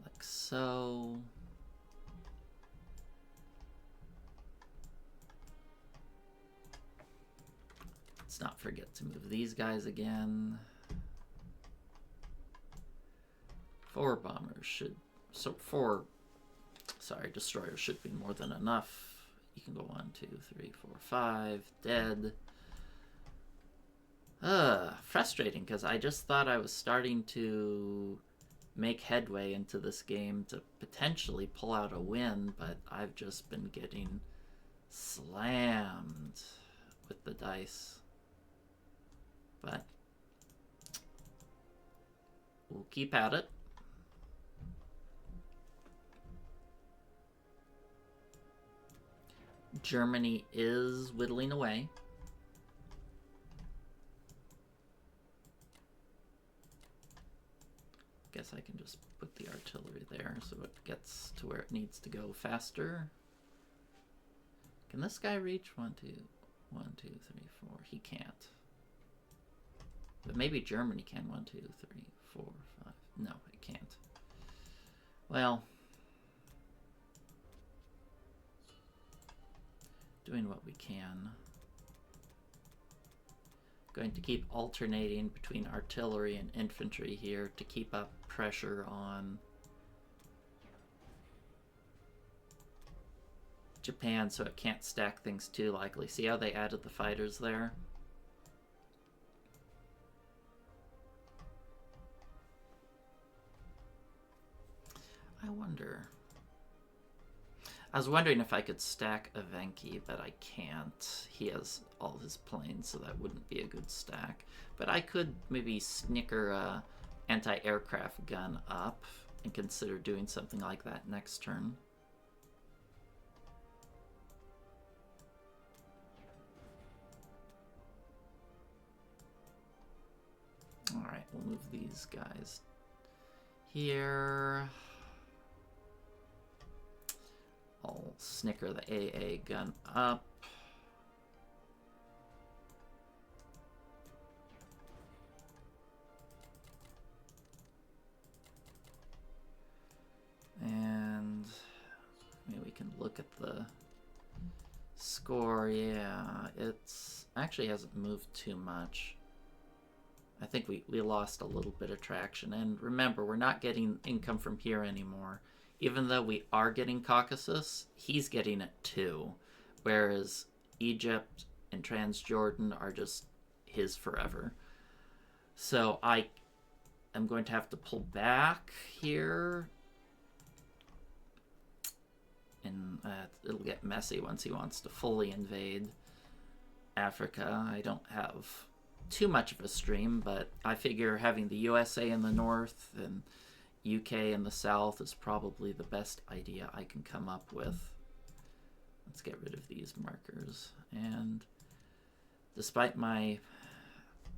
Like so. Let's not forget to move these guys again. 4 bombers should, destroyers should be more than enough. You can go 1, 2, 3, 4, 5, dead. Frustrating, because I just thought I was starting to make headway into this game to potentially pull out a win, but I've just been getting slammed with the dice. But we'll keep at it. Germany is whittling away. Guess I can just put the artillery there so it gets to where it needs to go faster. Can this guy reach? 1, 2, 1, 2, 3, 4. He can't. But maybe Germany can. 1, 2, 3, 4, 5. No, it can't. Well, doing what we can. Going to keep alternating between artillery and infantry here to keep up pressure on Japan so it can't stack things too likely. See how they added the fighters there? I wonder. I was wondering if I could stack Evenki, but I can't. He has all his planes, so that wouldn't be a good stack. But I could maybe snicker a anti-aircraft gun up and consider doing something like that next turn. Alright, we'll move these guys here. I'll snicker the AA gun up. And maybe we can look at the score. Yeah, it's actually hasn't moved too much. I think we lost a little bit of traction. And remember, we're not getting income from here anymore. Even though we are getting Caucasus, he's getting it too. Whereas Egypt and Transjordan are just his forever. So I am going to have to pull back here. And it'll get messy once he wants to fully invade Africa. I don't have too much of a stream, but I figure having the USA in the north and UK in the south is probably the best idea I can come up with. Let's get rid of these markers. And despite my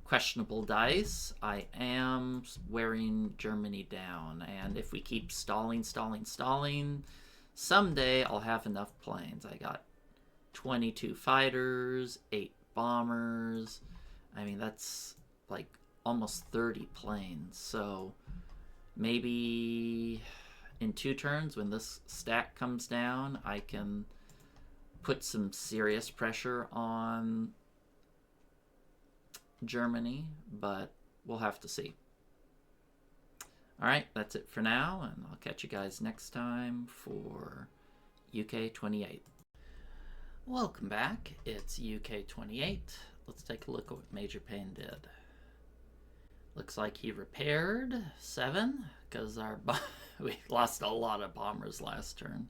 questionable dice, I am wearing Germany down. And if we keep stalling, someday I'll have enough planes. I got 22 fighters, 8 bombers. I mean, that's like almost 30 planes. So maybe in 2 turns, when this stack comes down, I can put some serious pressure on Germany, but we'll have to see. Alright, that's it for now, and I'll catch you guys next time for UK 28. Welcome back, it's UK 28. Let's take a look at what Major Payne did. Looks like he repaired 7, because we lost a lot of bombers last turn.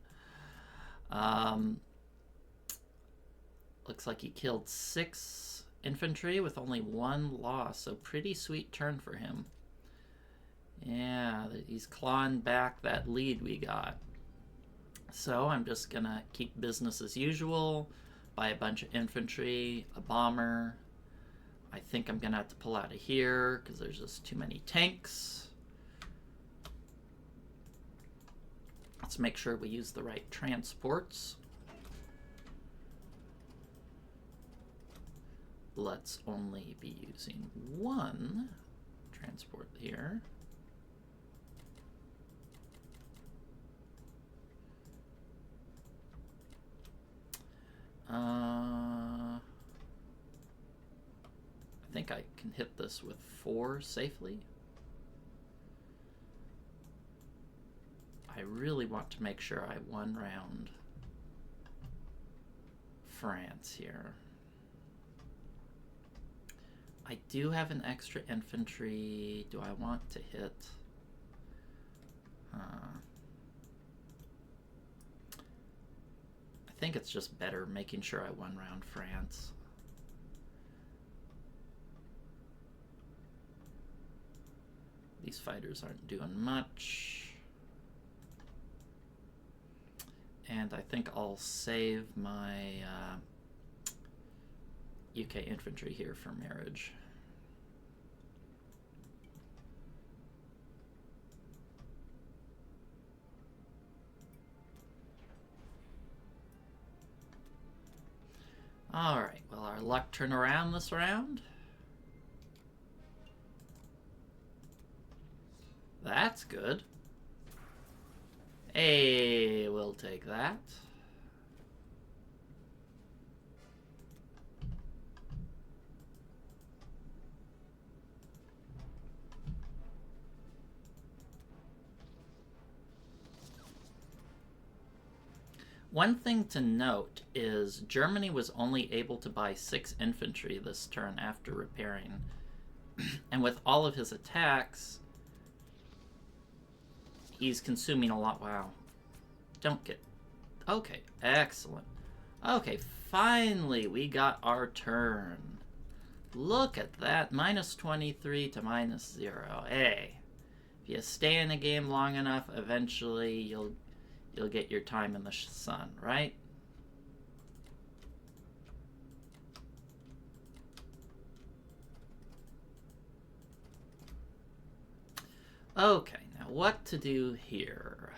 Looks like he killed 6 infantry with only 1 loss, so pretty sweet turn for him. Yeah, he's clawing back that lead we got. So I'm just gonna keep business as usual, buy a bunch of infantry, a bomber. I think I'm gonna have to pull out of here because there's just too many tanks. Let's make sure we use the right transports. Let's only be using 1 transport here. I think I can hit this with 4 safely. I really want to make sure I one round France here. I do have an extra infantry. Do I want to hit I think it's just better making sure I one round France. These fighters aren't doing much. And I think I'll save my UK infantry here for marriage. Alright, will our luck turn around this round? That's good. Hey, we'll take that. One thing to note is Germany was only able to buy 6 infantry this turn after repairing. And with all of his attacks, he's consuming a lot. Wow. Don't get... Okay, excellent. Okay, finally we got our turn. Look at that. Minus 23 to minus 0. Hey, if you stay in a game long enough, eventually you'll get your time in the sun, right? Okay, now what to do here?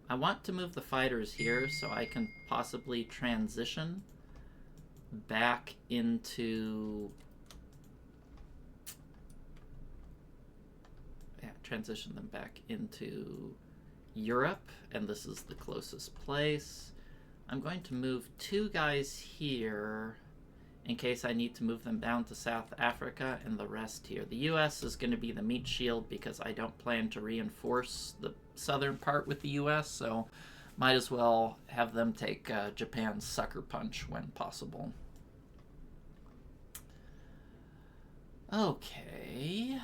I want to move the fighters here so I can possibly transition back into... Yeah, transition them back into Europe, and this is the closest place. I'm going to move 2 guys here in case I need to move them down to South Africa, and the rest here. The US is going to be the meat shield because I don't plan to reinforce the southern part with the US, so might as well have them take Japan's sucker punch when possible. Okay.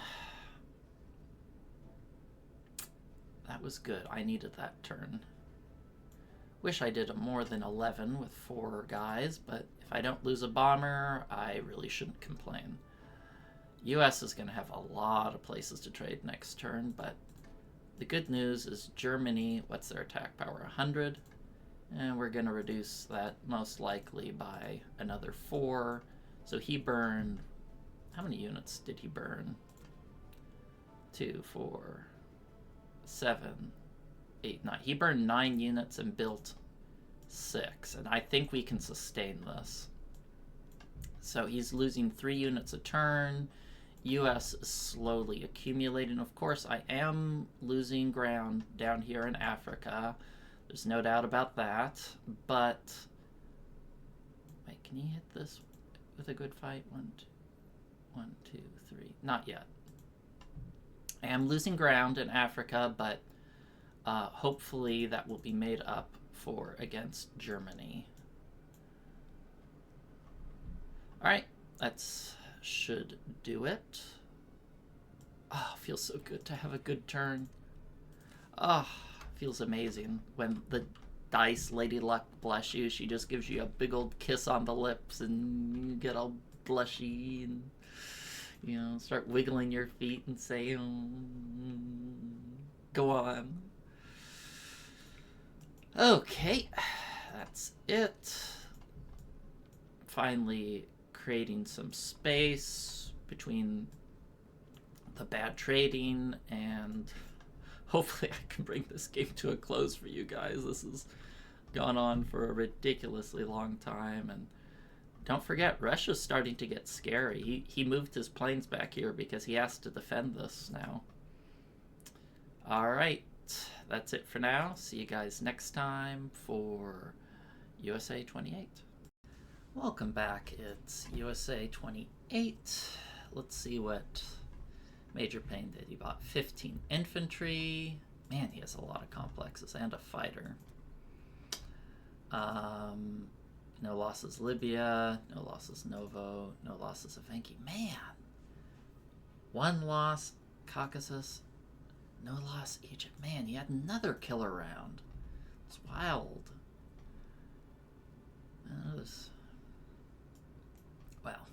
That was good. I needed that turn. Wish I did more than 11 with 4 guys, but if I don't lose a bomber, I really shouldn't complain. US is going to have a lot of places to trade next turn, but the good news is Germany, what's their attack power? 100? And we're going to reduce that most likely by another 4. So he burned... How many units did he burn? 2, 4, 7, 8, 9. He burned 9 units and built 6. And I think we can sustain this. So he's losing 3 units a turn. US is slowly accumulating. Of course, I am losing ground down here in Africa. There's no doubt about that. But... Wait, can he hit this with a good fight? 1, 2, 3. Not yet. I am losing ground in Africa, but hopefully that will be made up for against Germany. Alright, that should do it. Oh, feels so good to have a good turn. Oh, feels amazing when the dice, Lady Luck, bless you. She just gives you a big old kiss on the lips and you get all blushy and, you know, start wiggling your feet and say, go on. Okay, that's it. Finally creating some space between the bad trading, and hopefully I can bring this game to a close for you guys. This has gone on for a ridiculously long time, and don't forget, Russia's starting to get scary. He moved his planes back here because he has to defend this now. Alright, that's it for now. See you guys next time for USA 28. Welcome back. It's USA 28. Let's see what Major Payne did. He bought 15 infantry. Man, he has a lot of complexes and a fighter. No losses Libya, no losses Novo, no losses Evenki. Man! 1 loss Caucasus, No loss, Egypt. Man, he had another killer round. It's wild. Well.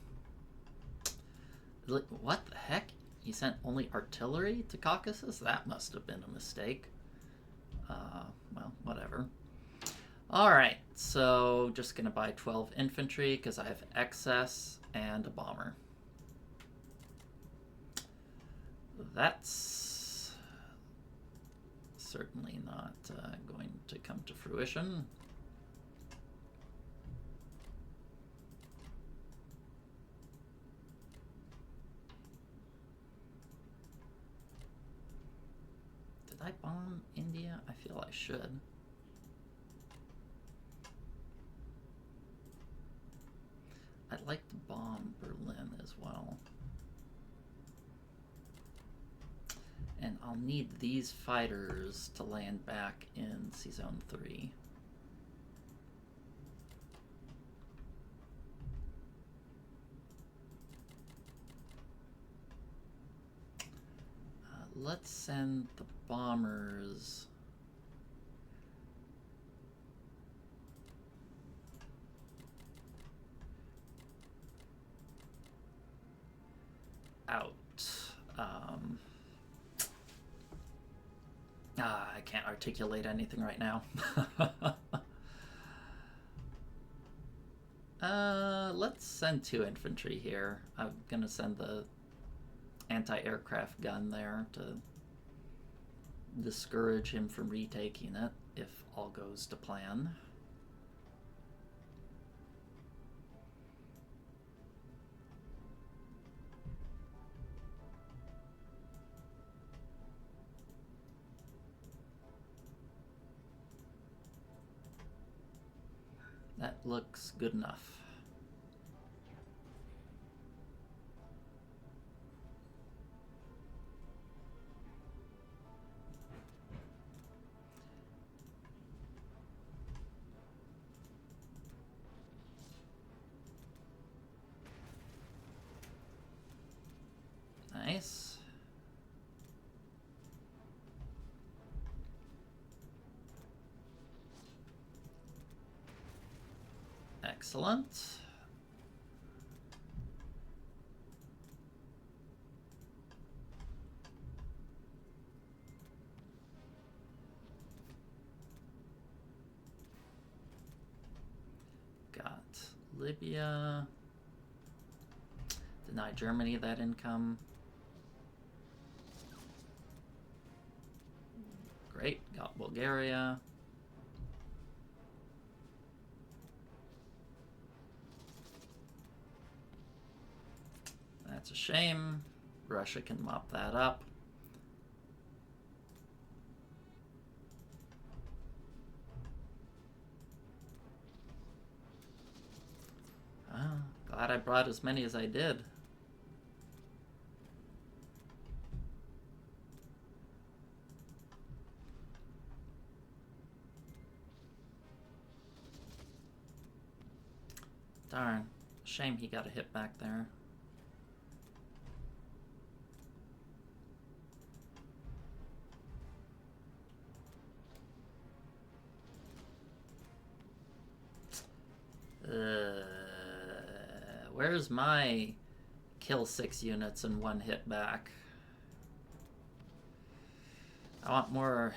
What the heck? He sent only artillery to Caucasus? That must have been a mistake. Well, whatever. Alright, so just gonna buy 12 infantry because I have excess and a bomber. That's certainly not going to come to fruition. Did I bomb India? I feel I should. I'd like to bomb Berlin as well. And I'll need these fighters to land back in Sea Zone 3. Let's send the bombers out. I can't articulate anything right now. Let's send 2 infantry here. I'm gonna send the anti-aircraft gun there to discourage him from retaking it if all goes to plan. That looks good enough. Nice. Excellent. Got Libya. Deny Germany that income. Great. Got Bulgaria. That's a shame. Russia can mop that up. Glad I brought as many as I did. Darn. Shame he got a hit back there. Where's my kill 6 units and 1 hit back? I want more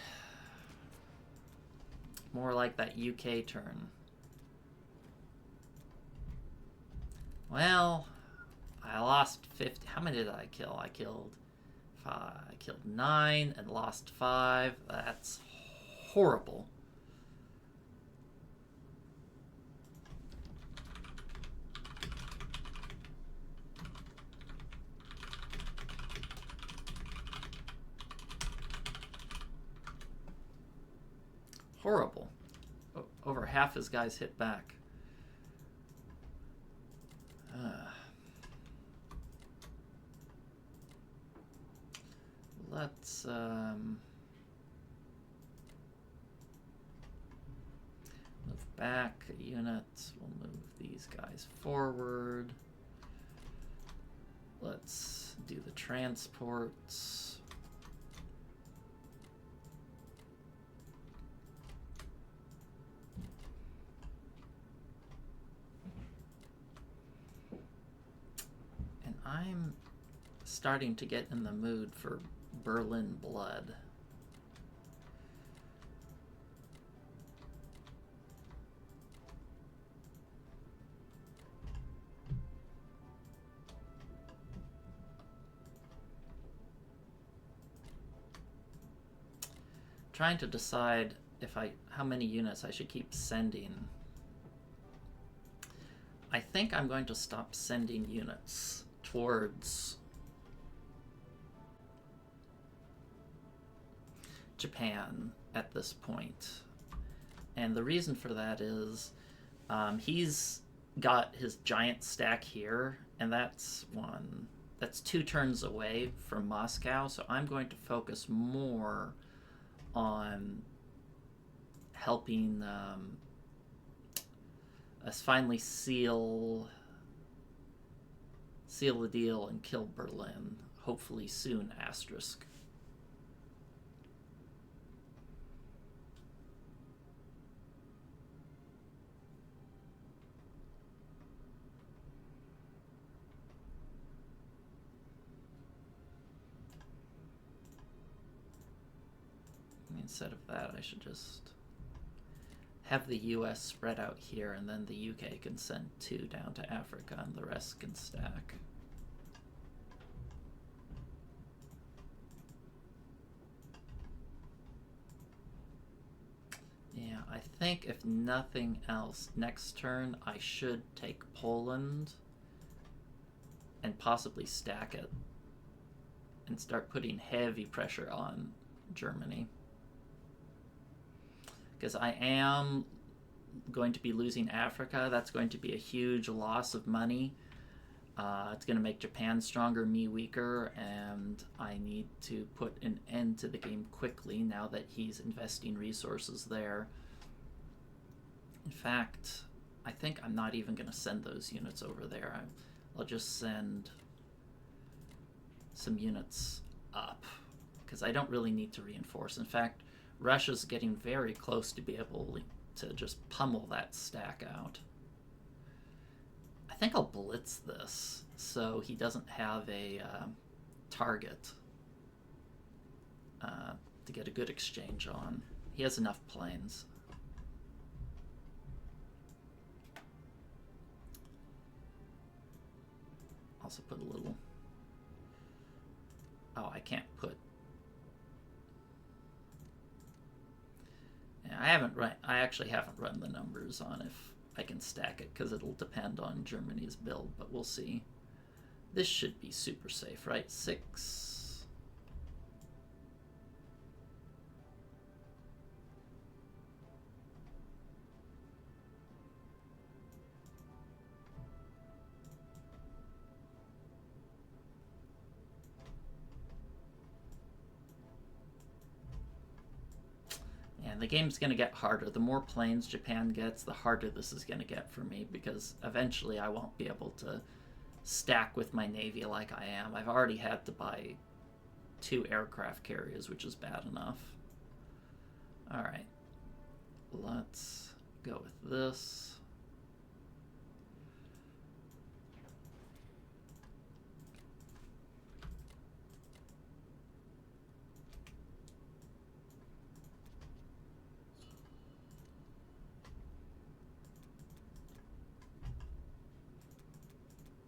like that UK turn. Well, I lost 50. How many did I kill? I killed 5. I killed 9 and lost 5. That's horrible. Horrible. Over half his guys hit back. Let's move back units. We'll move these guys forward. Let's do the transports. I'm starting to get in the mood for Berlin blood. Trying to decide how many units I should keep sending. I think I'm going to stop sending units towards Japan at this point. And the reason for that is he's got his giant stack here, and that's 2 turns away from Moscow, so I'm going to focus more on helping us finally seal the deal and kill Berlin, hopefully soon, asterisk. Instead of that, I should just have the US spread out here, and then the UK can send 2 down to Africa, and the rest can stack. Yeah, I think if nothing else, next turn I should take Poland and possibly stack it and start putting heavy pressure on Germany. Because I am going to be losing Africa. That's going to be a huge loss of money. It's going to make Japan stronger, me weaker, and I need to put an end to the game quickly now that he's investing resources there. In fact, I think I'm not even going to send those units over there. I'll just send some units up, because I don't really need to reinforce. In fact, Russia's getting very close to be able to just pummel that stack out. I think I'll blitz this so he doesn't have a target to get a good exchange on. He has enough planes. Also put a little... Oh, I can't put... Yeah, I actually haven't run the numbers on if I can stack it, because it'll depend on Germany's build, but we'll see. This should be super safe, right? 6. And the game's going to get harder. The more planes Japan gets, the harder this is going to get for me, because eventually I won't be able to stack with my navy like I am. I've already had to buy 2 aircraft carriers, which is bad enough. Alright. Let's go with this.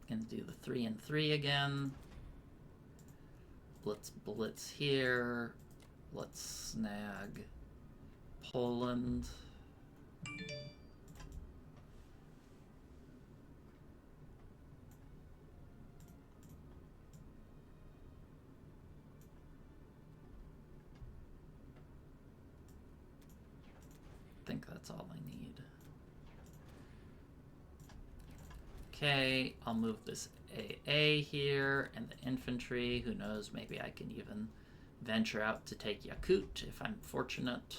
Gonna do the 3 and 3 again. Let's blitz here. Let's snag Poland. I think that's all I need. Okay, I'll move this AA here, and the infantry, who knows, maybe I can even venture out to take Yakut if I'm fortunate.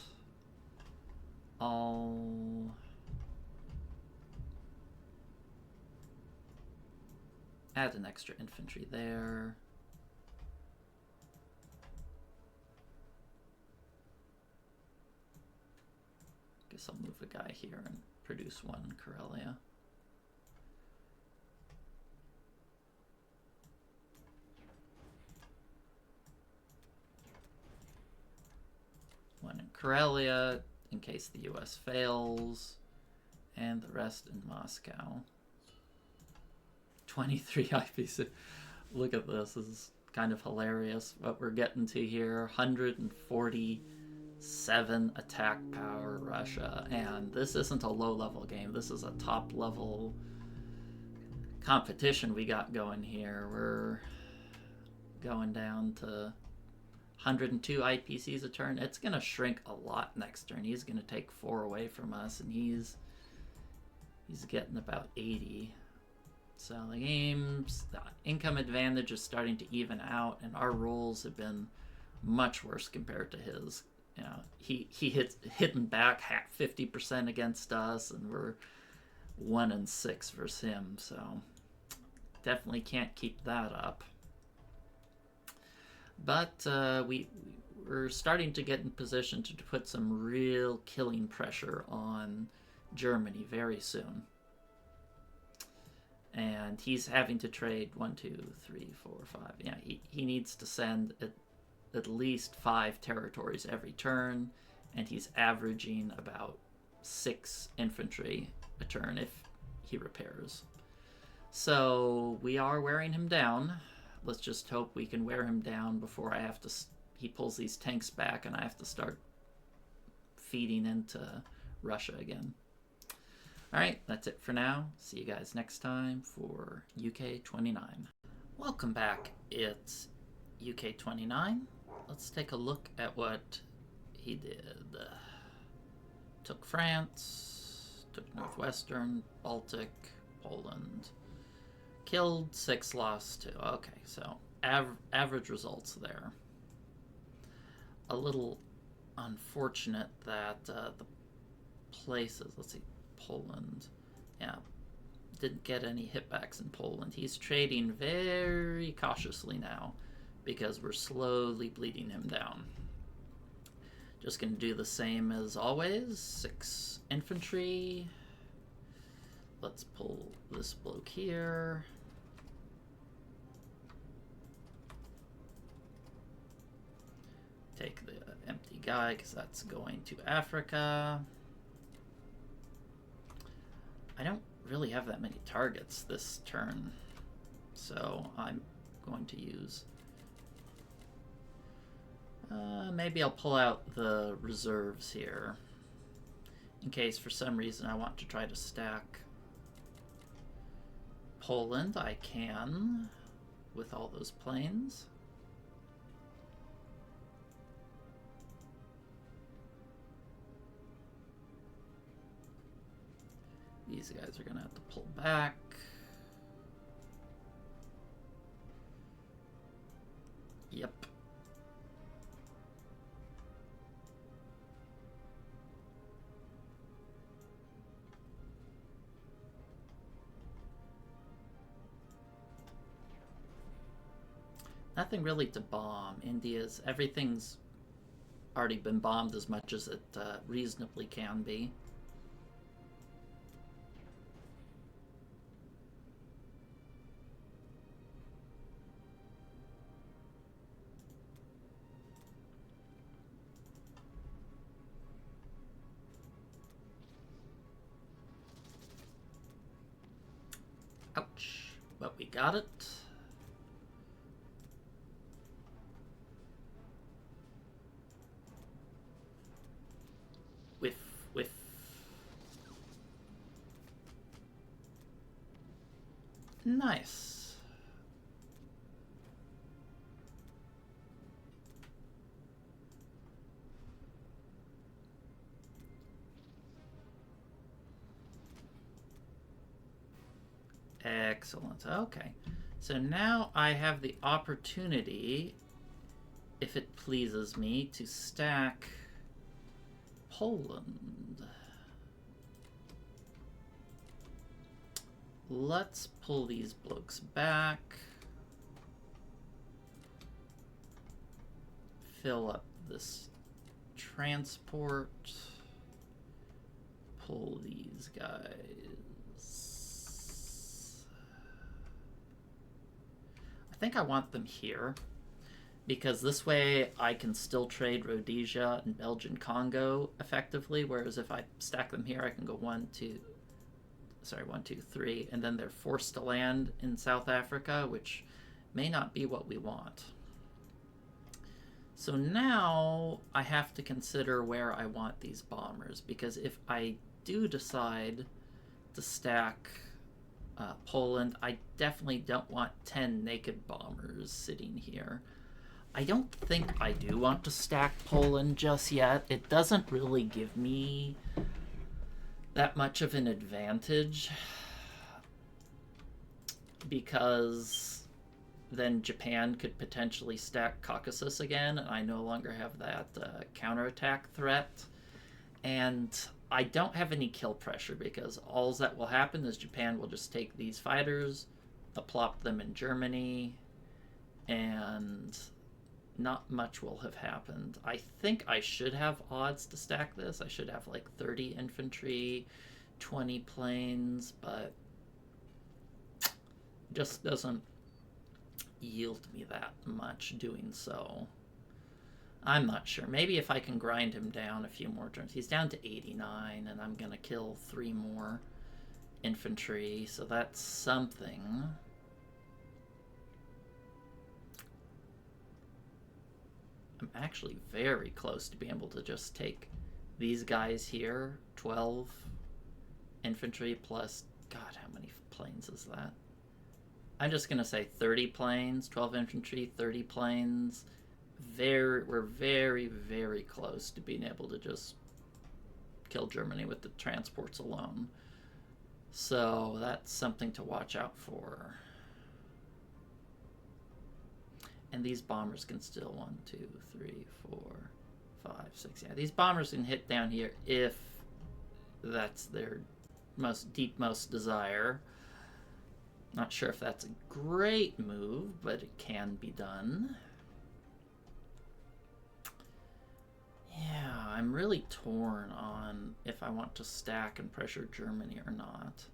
I'll add an extra infantry there. Guess I'll move a guy here and produce 1 in Karelia. Karelia in case the US fails, and the rest in Moscow. 23 IPC. Look at this. This is kind of hilarious what we're getting to here. 147 attack power Russia, and this isn't a low-level game. This is a top-level competition we got going here. We're going down to 102 IPCs a turn. It's going to shrink a lot next turn. He's going to take 4 away from us, and he's getting about 80. So the income advantage is starting to even out, and our rolls have been much worse compared to his. You know, he hitting back 50% against us, and we're 1-6 versus him. So definitely can't keep that up. But we're starting to get in position to put some real killing pressure on Germany very soon. And he's having to trade 1, 2, 3, 4, 5. Yeah, he needs to send at least 5 territories every turn, and he's averaging about 6 infantry a turn if he repairs. So we are wearing him down. Let's just hope we can wear him down before he pulls these tanks back and I have to start feeding into Russia again. Alright, that's it for now. See you guys next time for UK 29. Welcome back. It's UK 29. Let's take a look at what he did. Took France, took Northwestern, Baltic, Poland. Killed 6, lost 2. Okay, so average results there. A little unfortunate that the places, let's see, Poland, yeah, didn't get any hitbacks in Poland. He's trading very cautiously now because we're slowly bleeding him down. Just going to do the same as always. 6 infantry. Let's pull this bloke here. Take the empty guy because that's going to Africa. I don't really have that many targets this turn, so I'm going to use... maybe I'll pull out the reserves here in case for some reason I want to try to stack Poland. I can with all those planes. These guys are going to have to pull back. Yep. Nothing really to bomb. Everything's already been bombed as much as it reasonably can be. Ouch. But we got it. Whiff. Nice. Excellent. Okay. So now I have the opportunity, if it pleases me, to stack Poland. Let's pull these blokes back. Fill up this transport. Pull these guys. I think I want them here because this way I can still trade Rhodesia and Belgian Congo effectively, whereas if I stack them here, I can go 1, 2, 3, and then they're forced to land in South Africa, which may not be what we want. So now I have to consider where I want these bombers, because if I do decide to stack Poland, I definitely don't want 10 naked bombers sitting here. I don't think I do want to stack Poland just yet. It doesn't really give me that much of an advantage, because then Japan could potentially stack Caucasus again, and I no longer have that counterattack threat. And I don't have any kill pressure, because all that will happen is Japan will just take these fighters, plop them in Germany, and not much will have happened. I think I should have odds to stack this. I should have like 30 infantry, 20 planes, but just doesn't yield me that much doing so. I'm not sure. Maybe if I can grind him down a few more turns. He's down to 89, and I'm going to kill 3 more infantry, so that's something. I'm actually very close to being able to just take these guys here. 12 infantry plus, God, how many planes is that? I'm just going to say 30 planes, 12 infantry, 30 planes. We're very, very close to being able to just kill Germany with the transports alone. So that's something to watch out for. And these bombers can still 1, 2, 3, 4, 5, 6. Yeah, these bombers can hit down here if that's their deepmost desire. Not sure if that's a great move, but it can be done. Yeah, I'm really torn on if I want to stack and pressure Germany or not.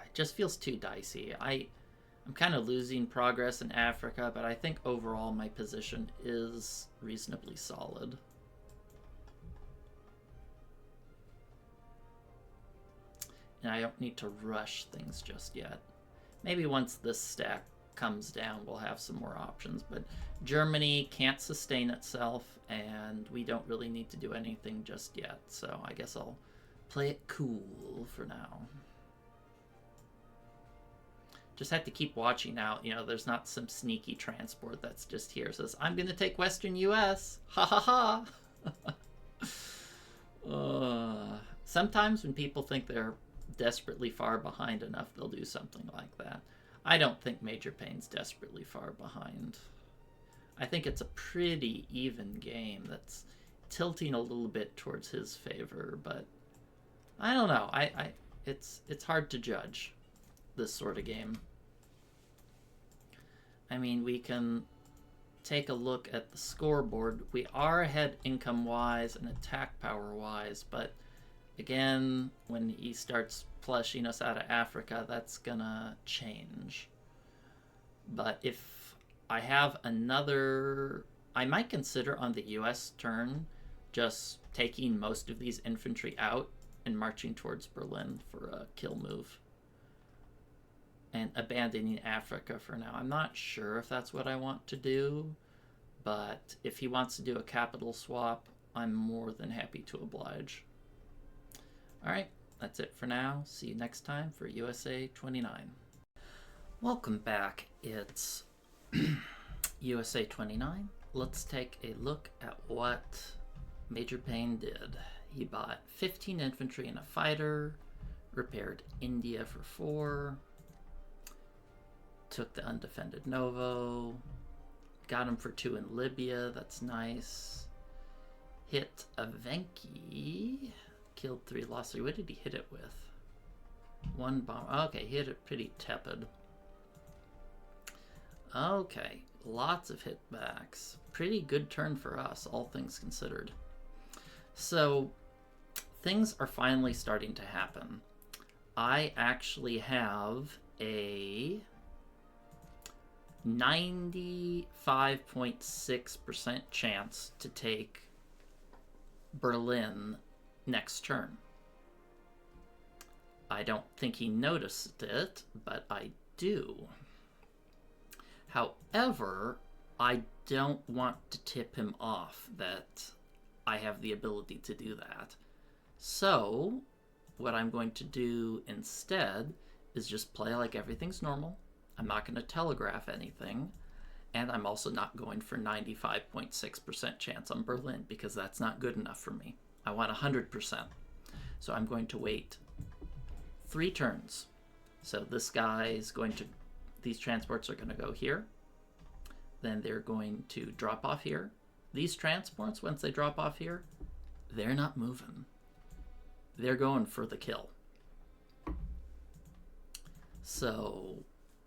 It just feels too dicey. I'm kind of losing progress in Africa, but I think overall my position is reasonably solid. And I don't need to rush things just yet. Maybe once this stack comes down, we'll have some more options. But Germany can't sustain itself, and we don't really need to do anything just yet. So I guess I'll play it cool for now. Just have to keep watching out. You know, there's not some sneaky transport that's just here. Says, I'm going to take Western U.S. Ha ha ha. Sometimes when people think they're desperately far behind enough, they'll do something like that. I don't think Major Payne's desperately far behind. I think it's a pretty even game that's tilting a little bit towards his favor, but I don't know. It's hard to judge this sort of game. I mean, we can take a look at the scoreboard. We are ahead income-wise and attack power-wise, but again, when he starts flushing us out of Africa, that's gonna change. But if I have another... I might consider on the US turn just taking most of these infantry out and marching towards Berlin for a kill move. And abandoning Africa for now. I'm not sure if that's what I want to do, but if he wants to do a capital swap, I'm more than happy to oblige. Alright, that's it for now. See you next time for USA 29. Welcome back. It's USA 29. Let's take a look at what Major Payne did. He bought 15 infantry and a fighter, repaired India for 4, took the undefended Novo, got him for 2 in Libya, that's nice. Hit Avenki, killed 3, lost 3. What did he hit it with? 1 bomb. Okay, he hit it pretty tepid. Okay, lots of hitbacks. Pretty good turn for us, all things considered. So, things are finally starting to happen. I actually have a 95.6% chance to take Berlin next turn. I don't think he noticed it, but I do. However, I don't want to tip him off that I have the ability to do that. So, what I'm going to do instead is just play like everything's normal. I'm not going to telegraph anything. And I'm also not going for 95.6% chance on Berlin because that's not good enough for me. I want 100%. So I'm going to wait 3 turns. So this guy is going to, these transports are going to go here. Then they're going to drop off here. These transports, once they drop off here, they're not moving. They're going for the kill. So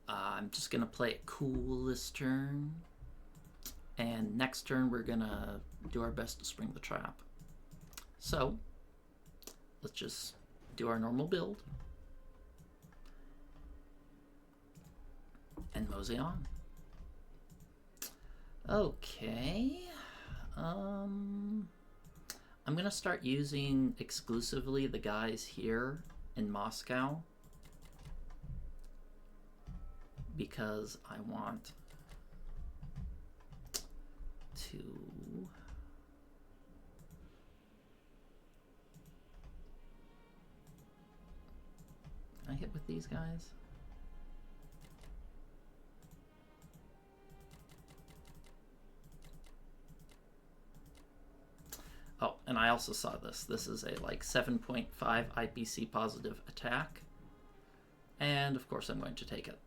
I'm just going to play it cool this turn. And next turn we're going to do our best to spring the trap. So let's just do our normal build. And mosey on. Okay. I'm going to start using exclusively the guys here in Moscow because I want to Can I hit with these guys? Oh, and I also saw this. This is a like 7.5 IPC positive attack. And of course I'm going to take it.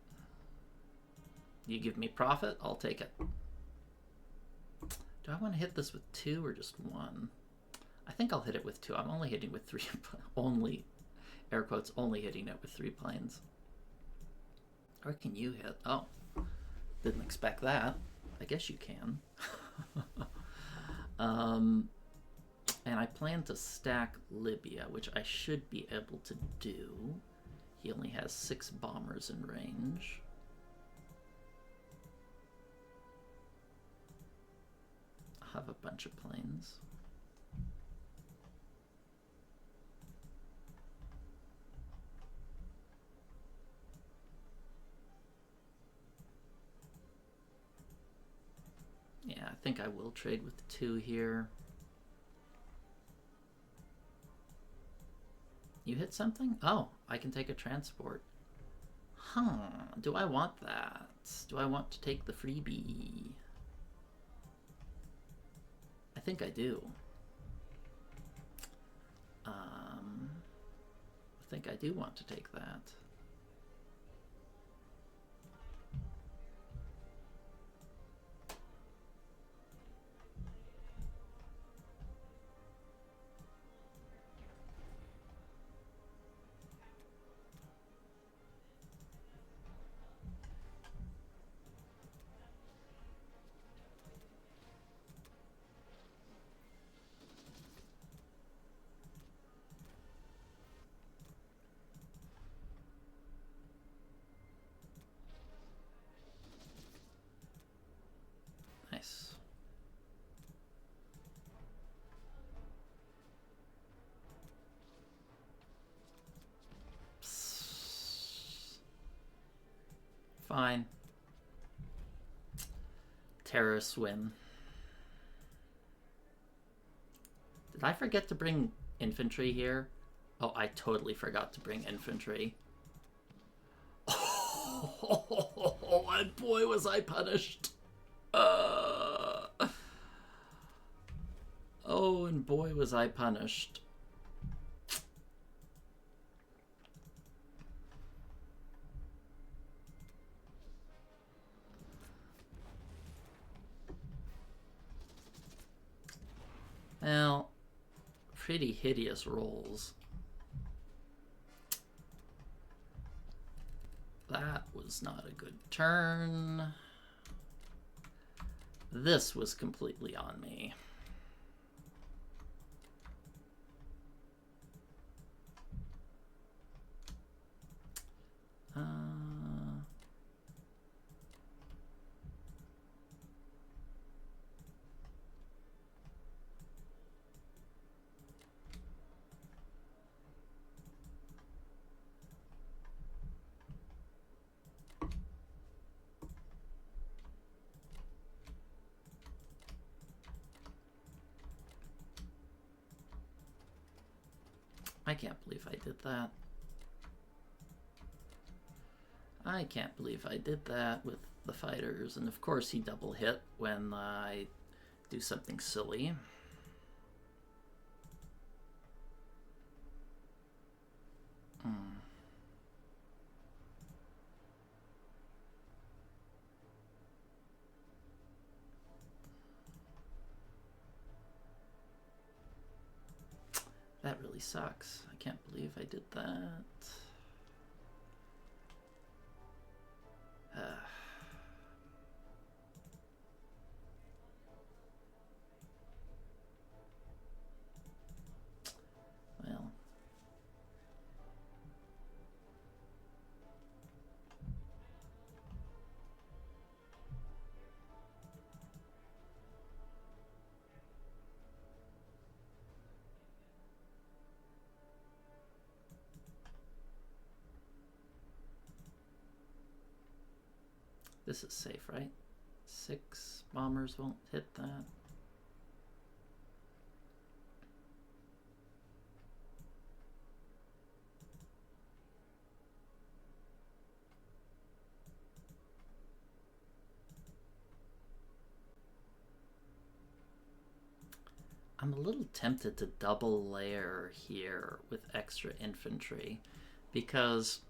You give me profit, I'll take it. Do I want to hit this with 2 or just 1? I think I'll hit it with 2. I'm only hitting with 3, only, air quotes, only hitting it with 3 planes. Or can you hit? Oh, didn't expect that. I guess you can. And I plan to stack Libya, which I should be able to do. He only has 6 bombers in range. I'll have a bunch of planes. Yeah, I think I will trade with 2 here. You hit something? Oh, I can take a transport. Huh, do I want that? Do I want to take the freebie? I think I do. I think I do want to take that. Nice. Fine. Terrorists win. Did I forget to bring infantry here? Oh, I totally forgot to bring infantry. Oh, and boy was I punished. Oh, and boy was I punished. Well, pretty hideous rolls. That was not a good turn. This was completely on me. I can't believe I did that. I can't believe I did that with the fighters. And of course he double hit when I do something silly. That really sucks. I can't believe I did that. Well. This is safe, right? 6 bombers won't hit that. I'm a little tempted to double layer here with extra infantry because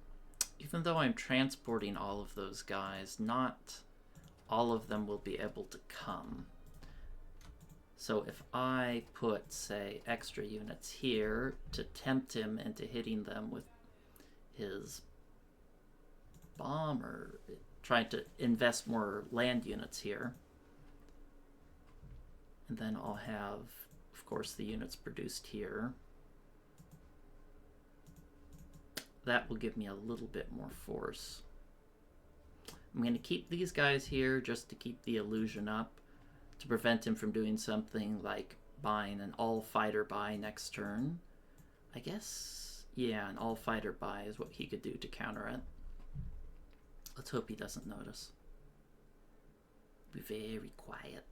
even though I'm transporting all of those guys, not all of them will be able to come. So if I put, say, extra units here to tempt him into hitting them with his bomber, trying to invest more land units here, and then I'll have, of course, the units produced here. That will give me a little bit more force. I'm going to keep these guys here just to keep the illusion up, to prevent him from doing something like buying an all-fighter buy next turn. I guess, yeah, an all-fighter buy is what he could do to counter it. Let's hope he doesn't notice. Be very quiet.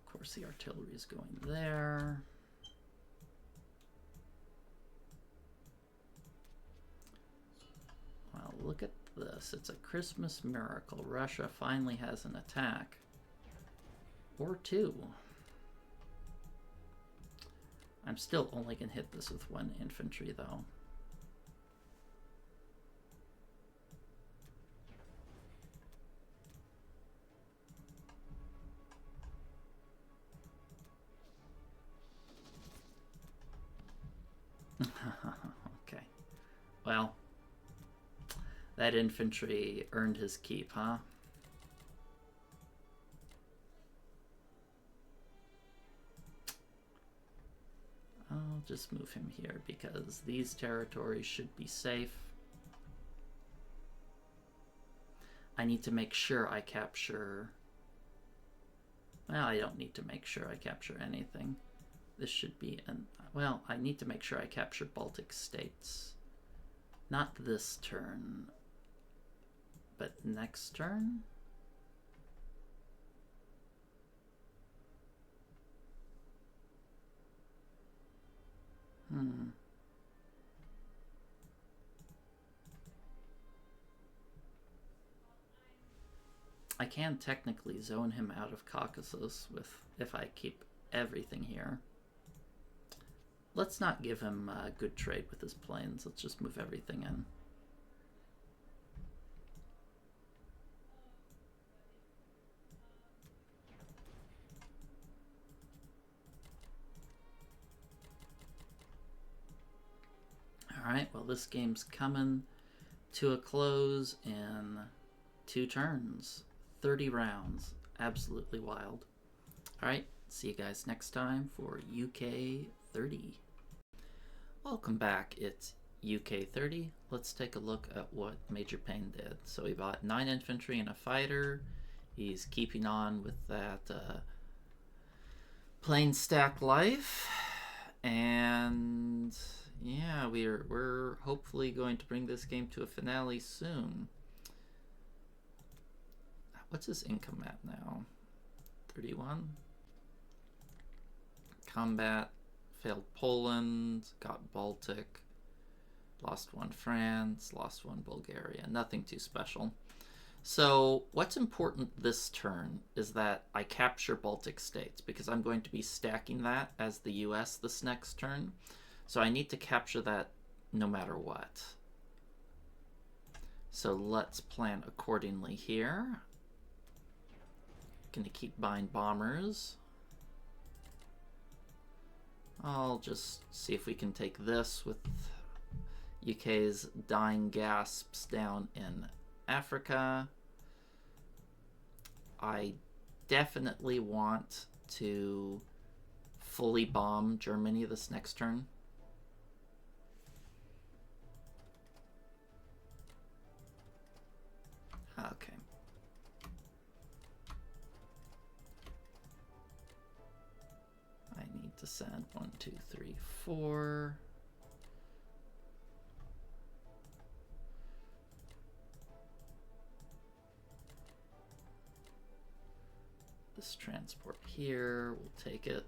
Of course, the artillery is going there. Well, look at this. It's a Christmas miracle. Russia finally has an attack. Or 2. I'm still only going to hit this with 1 infantry, though. Okay. Well, that infantry earned his keep, huh? I'll just move him here because these territories should be safe. I need to make sure I capture... Well, I don't need to make sure I capture anything. This should be an... Well, I need to make sure I capture Baltic states. Not this turn, but next turn? I can technically zone him out of Caucasus if I keep everything here. Let's not give him good trade with his planes. Let's just move everything in. Alright, well this game's coming to a close in 2 turns. 30 rounds. Absolutely wild. Alright, see you guys next time for UK 30. Welcome back. It's UK 30. Let's take a look at what Major Payne did. So he bought 9 infantry and a fighter. He's keeping on with that plain stack life. And yeah, we're hopefully going to bring this game to a finale soon. What's his income at now? 31. Combat, failed Poland, got Baltic, lost 1 France, lost 1 Bulgaria. Nothing too special. So what's important this turn is that I capture Baltic states, because I'm going to be stacking that as the US this next turn. So I need to capture that no matter what. So let's plan accordingly here. Gonna keep buying bombers. I'll just see if we can take this with UK's dying gasps down in Africa. I definitely want to fully bomb Germany this next turn. Okay. I need to send 1, 2, 3, 4. This transport here, we'll take it.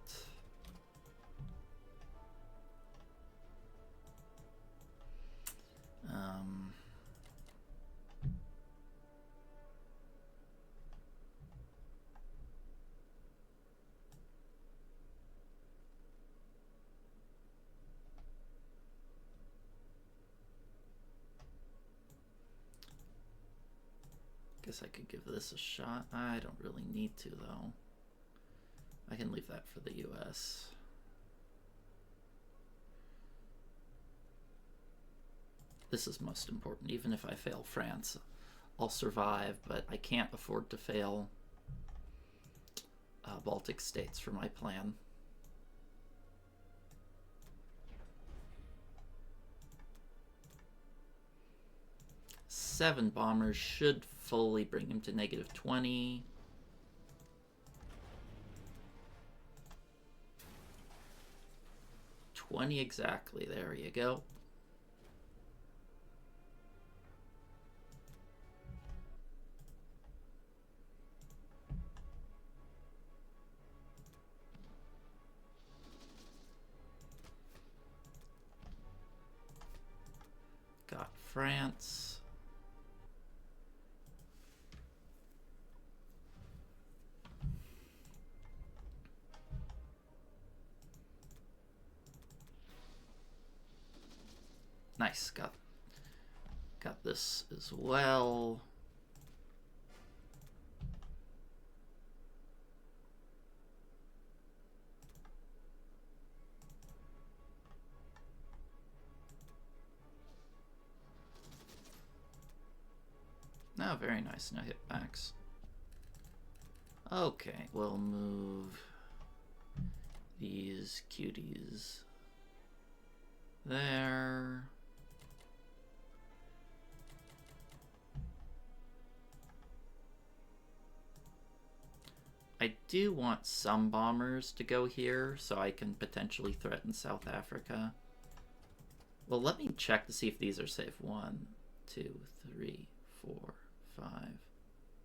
Guess I could give this a shot. I don't really need to, though. I can leave that for the US. This is most important. Even if I fail France, I'll survive, but I can't afford to fail Baltic states for my plan. Seven bombers should fully bring him to -20. $20 exactly. There you go. Got France. Nice, got this as well. Oh, very nice, no hitbacks. Okay, we'll move these cuties there. I do want some bombers to go here so I can potentially threaten South Africa. Well, let me check to see if these are safe. 1, 2, 3, 4, 5,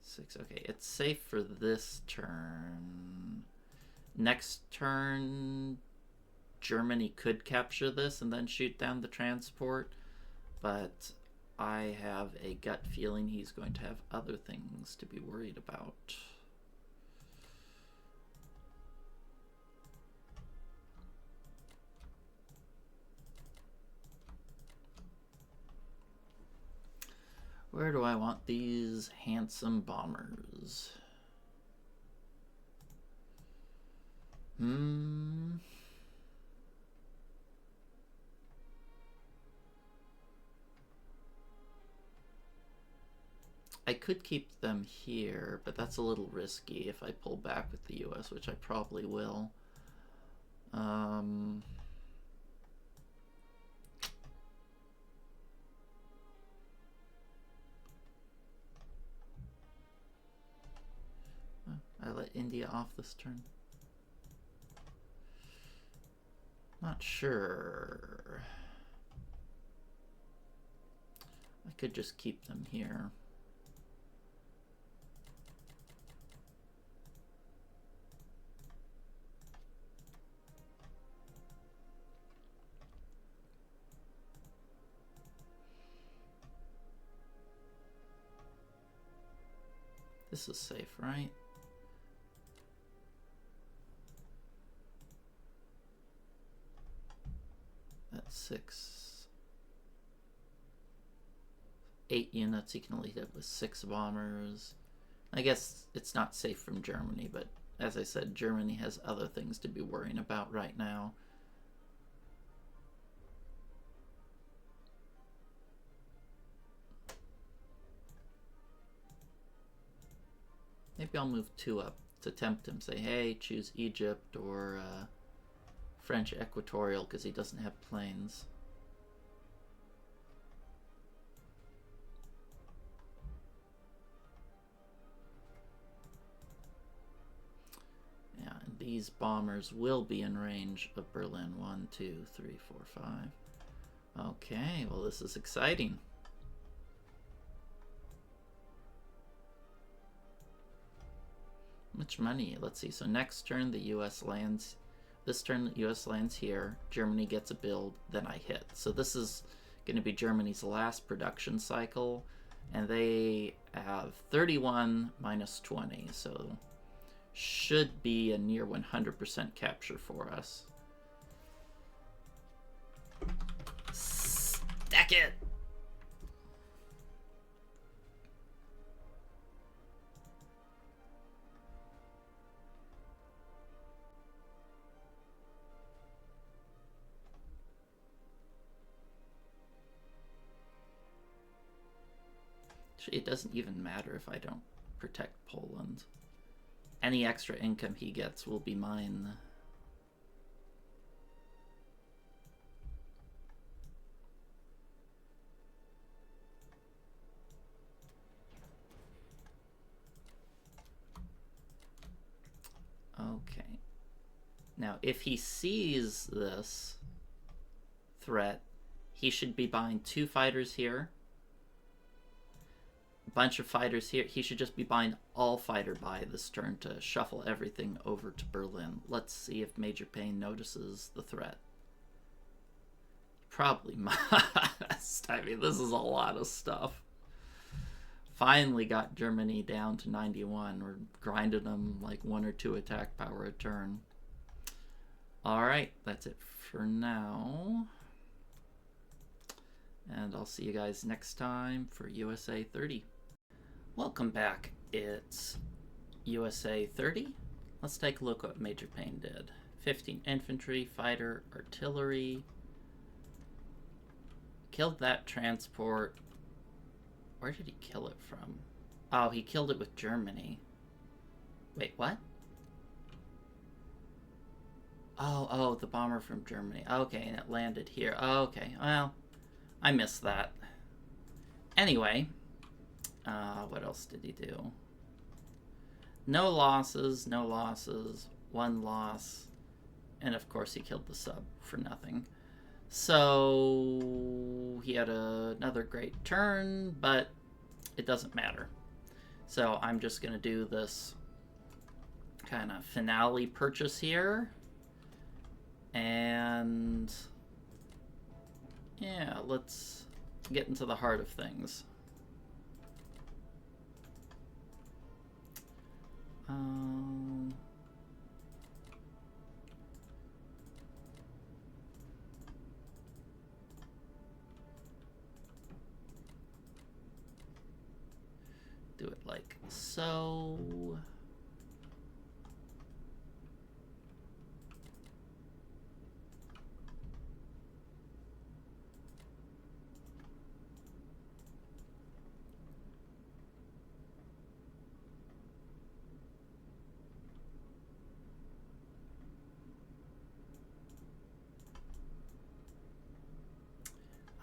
6. Okay, it's safe for this turn. Next turn, Germany could capture this and then shoot down the transport, but I have a gut feeling he's going to have other things to be worried about. Where do I want these handsome bombers? I could keep them here, but that's a little risky if I pull back with the US, which I probably will. let India off this turn? Not sure. I could just keep them here. This is safe, right? That's 6. 8 units, you can only hit with 6 bombers. I guess it's not safe from Germany, but as I said, Germany has other things to be worrying about right now. Maybe I'll move 2 up to tempt him. Say, hey, choose Egypt or French Equatorial because he doesn't have planes. Yeah, and these bombers will be in range of Berlin. 1, 2, 3, 4, 5. Okay, well, this is exciting. Much money? Let's see. So next turn the US lands. This turn the US lands here. Germany gets a build, then I hit. So this is going to be Germany's last production cycle, and they have 31 minus 20, so should be a near 100% capture for us. Stack it! It doesn't even matter if I don't protect Poland. Any extra income he gets will be mine. Okay. Now, if he sees this threat, he should be buying 2 fighters here. Bunch of fighters here. He should just be buying all fighter buy this turn to shuffle everything over to Berlin. Let's see if Major Payne notices the threat. Probably must. I mean, this is a lot of stuff. Finally got Germany down to 91. We're grinding them like 1 or 2 attack power a turn. Alright, that's it for now. And I'll see you guys next time for USA 30. Welcome back. It's USA 30. Let's take a look at what Major Payne did. 15 infantry, fighter, artillery. Killed that transport. Where did he kill it from? Oh, he killed it with Germany. Wait, what? Oh, the bomber from Germany. Okay, and it landed here. Okay, well, I missed that. Anyway, what else did he do? No losses, 1 loss. And of course he killed the sub for nothing. So he had another great turn, but it doesn't matter. So I'm just going to do this kind of finale purchase here. And yeah, let's get into the heart of things. Do it like so.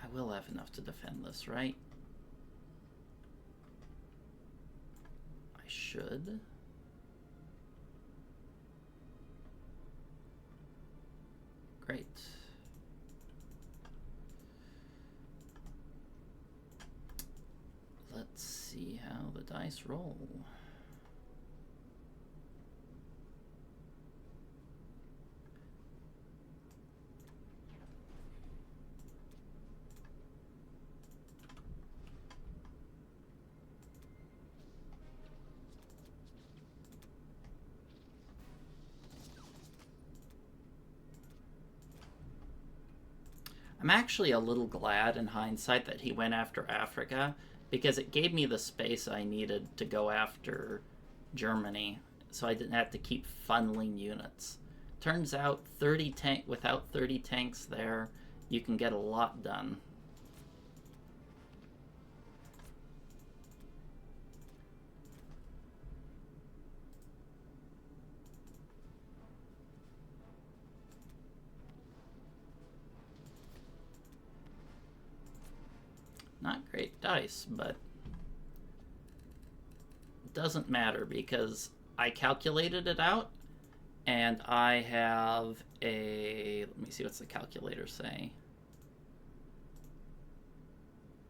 I will have enough to defend this, right? I should. see how the dice roll. I'm actually a little glad in hindsight that he went after Africa, because it gave me the space I needed to go after Germany, so I didn't have to keep funneling units. Turns out without 30 tanks there, you can get a lot done. Not great dice, but it doesn't matter because I calculated it out, and I have a, let me see what's the calculator say.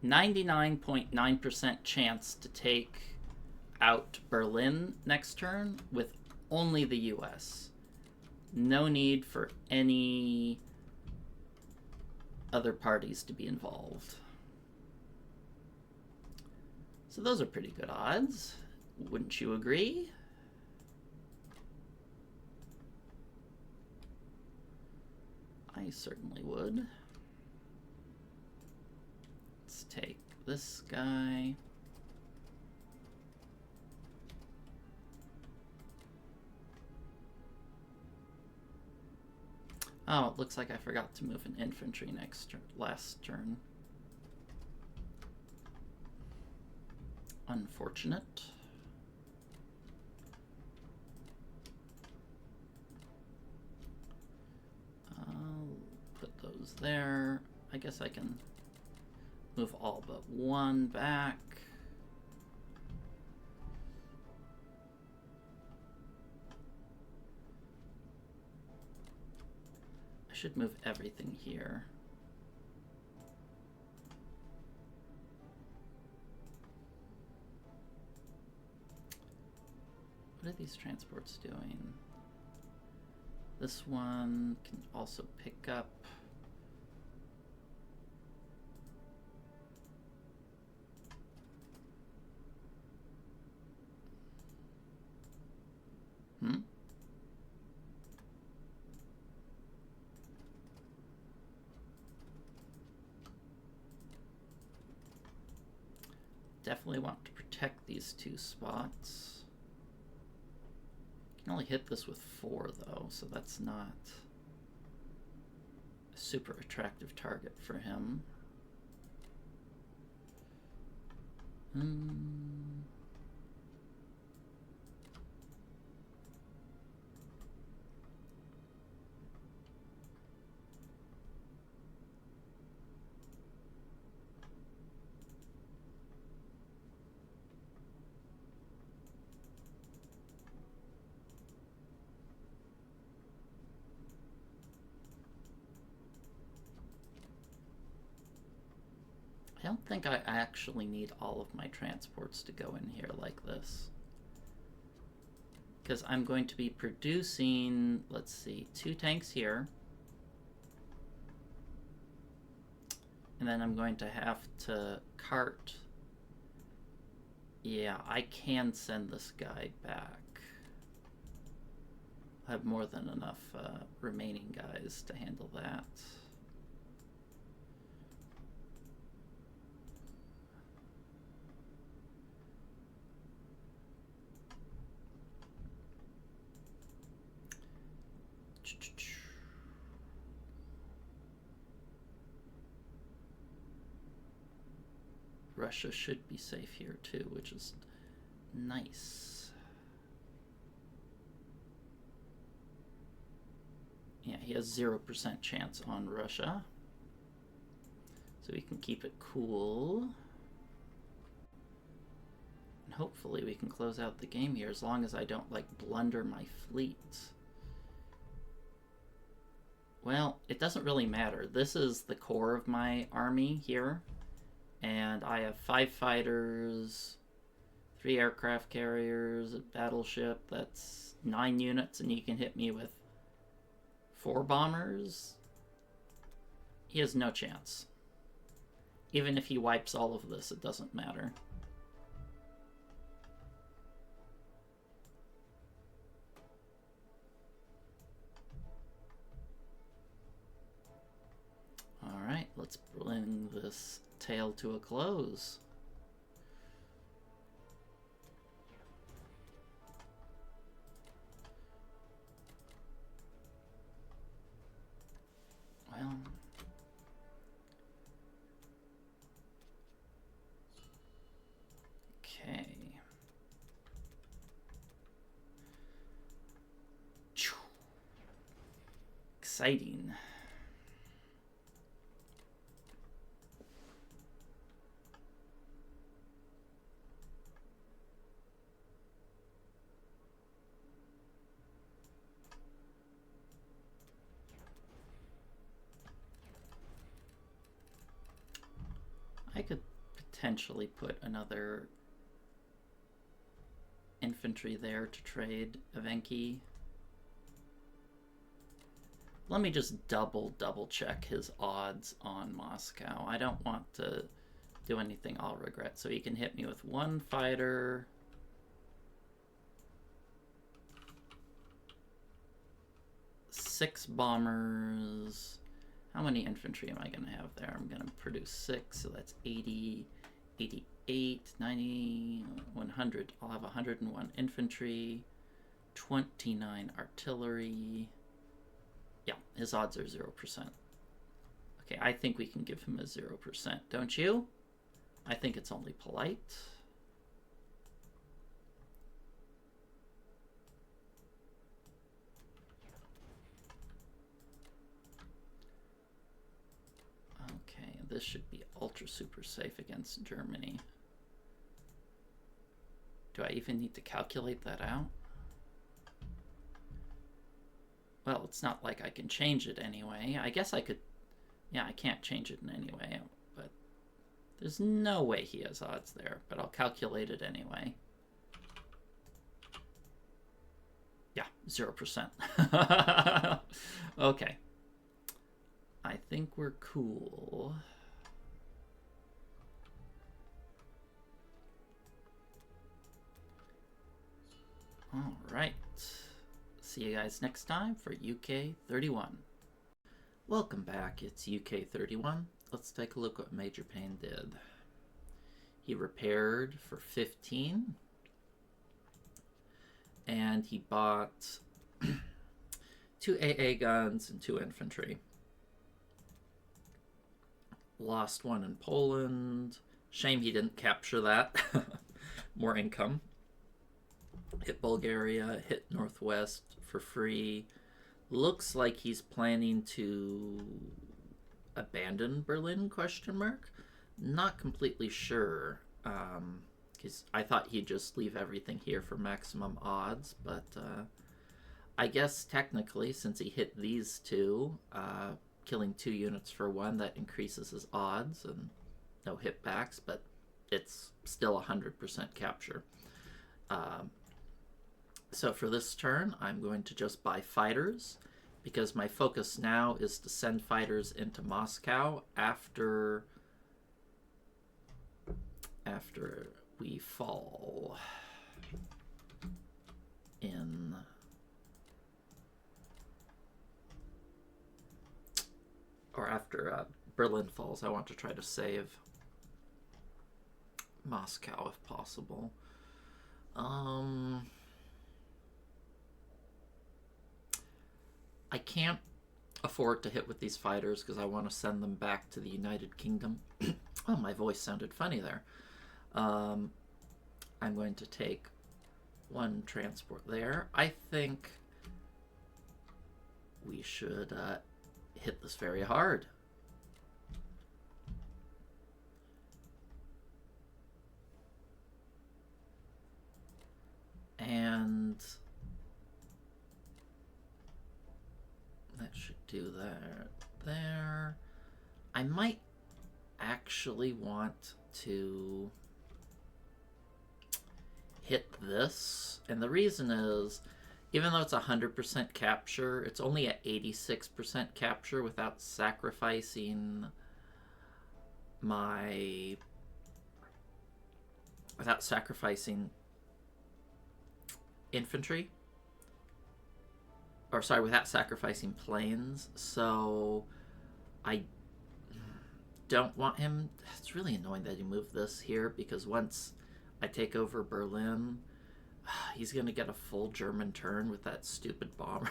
99.9% chance to take out Berlin next turn with only the US. No need for any other parties to be involved. So those are pretty good odds. Wouldn't you agree? I certainly would. Let's take this guy. Oh, it looks like I forgot to move an infantry last turn. Unfortunate. I'll put those there. I guess I can move all but one back. I should move everything here. What are these transports doing? This one can also pick up. Definitely want to protect these two spots. Can only hit this with 4 though, so that's not a super attractive target for him. I don't think I actually need all of my transports to go in here like this. Because I'm going to be producing, let's see, 2 tanks here. And then I'm going to have to cart. Yeah, I can send this guy back. I have more than enough remaining guys to handle that. Russia should be safe here too, which is nice. Yeah, he has 0% chance on Russia. So we can keep it cool. And hopefully we can close out the game here as long as I don't, like, blunder my fleet. Well, it doesn't really matter. This is the core of my army here. And I have 5 fighters, 3 aircraft carriers, a battleship, that's 9 units, and you can hit me with 4 bombers. He has no chance. Even if he wipes all of this, it doesn't matter. Alright, let's bring this tale to a close. Well, okay. Exciting. I could potentially put another infantry there to trade Evenki. Let me just double check his odds on Moscow. I don't want to do anything I'll regret. So he can hit me with 1 fighter, 6 bombers. How many infantry am I going to have there? I'm going to produce 6, so that's 80, 88, 90, 100. I'll have 101 infantry, 29 artillery. Yeah, his odds are 0%. Okay, I think we can give him a 0%, don't you? I think it's only polite. Okay, this should be ultra super safe against Germany. Do I even need to calculate that out? Well, it's not like I can change it anyway. I guess I could... Yeah, I can't change it in any way, but there's no way he has odds there, but I'll calculate it anyway. Yeah, 0%. Okay. I think we're cool. All right. See you guys next time for UK 31. Welcome back, it's UK 31. Let's take a look what Major Payne did. He repaired for 15. And he bought 2 AA guns and 2 infantry. Lost 1 in Poland. Shame he didn't capture that. More income. Hit Bulgaria, hit Northwest for free. Looks like he's planning to abandon Berlin, question mark. Not completely sure. Because I thought he'd just leave everything here for maximum odds, but I guess technically, since he hit these 2, killing 2 units for 1, that increases his odds and no hitbacks, but it's still 100% capture. So for this turn, I'm going to just buy fighters, because my focus now is to send fighters into Moscow after we fall in... or after Berlin falls. I want to try to save Moscow if possible. I can't afford to hit with these fighters because I want to send them back to the United Kingdom. Oh, my voice sounded funny there. I'm going to take 1 transport there. I think we should hit this very hard. And that should do that there. I might actually want to hit this. And the reason is, even though it's 100% capture, it's only at 86% capture without sacrificing my... without sacrificing infantry. Or sorry, without sacrificing planes. So I don't want him... It's really annoying that he moved this here, because once I take over Berlin, he's going to get a full German turn with that stupid bomber.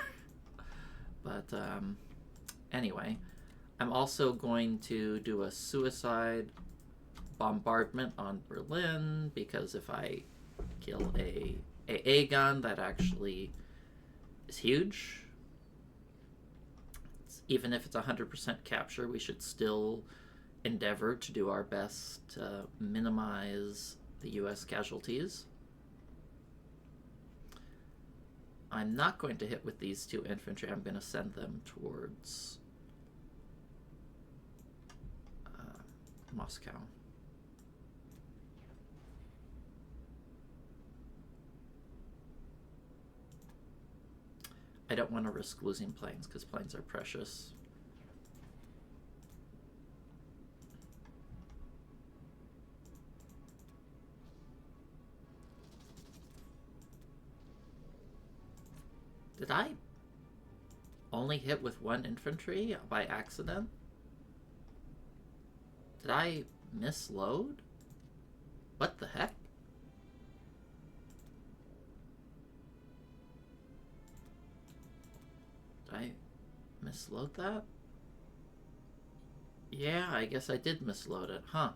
But anyway, I'm also going to do a suicide bombardment on Berlin, because if I kill a AA gun, that actually is huge. Even if it's 100% capture, we should still endeavor to do our best to minimize the US casualties. I'm not going to hit with these two infantry. I'm going to send them towards Moscow. I don't want to risk losing planes, because planes are precious. Did I only hit with one infantry by accident? Did I misload? What the heck? Did I misload that? Yeah, I guess I did misload it, huh?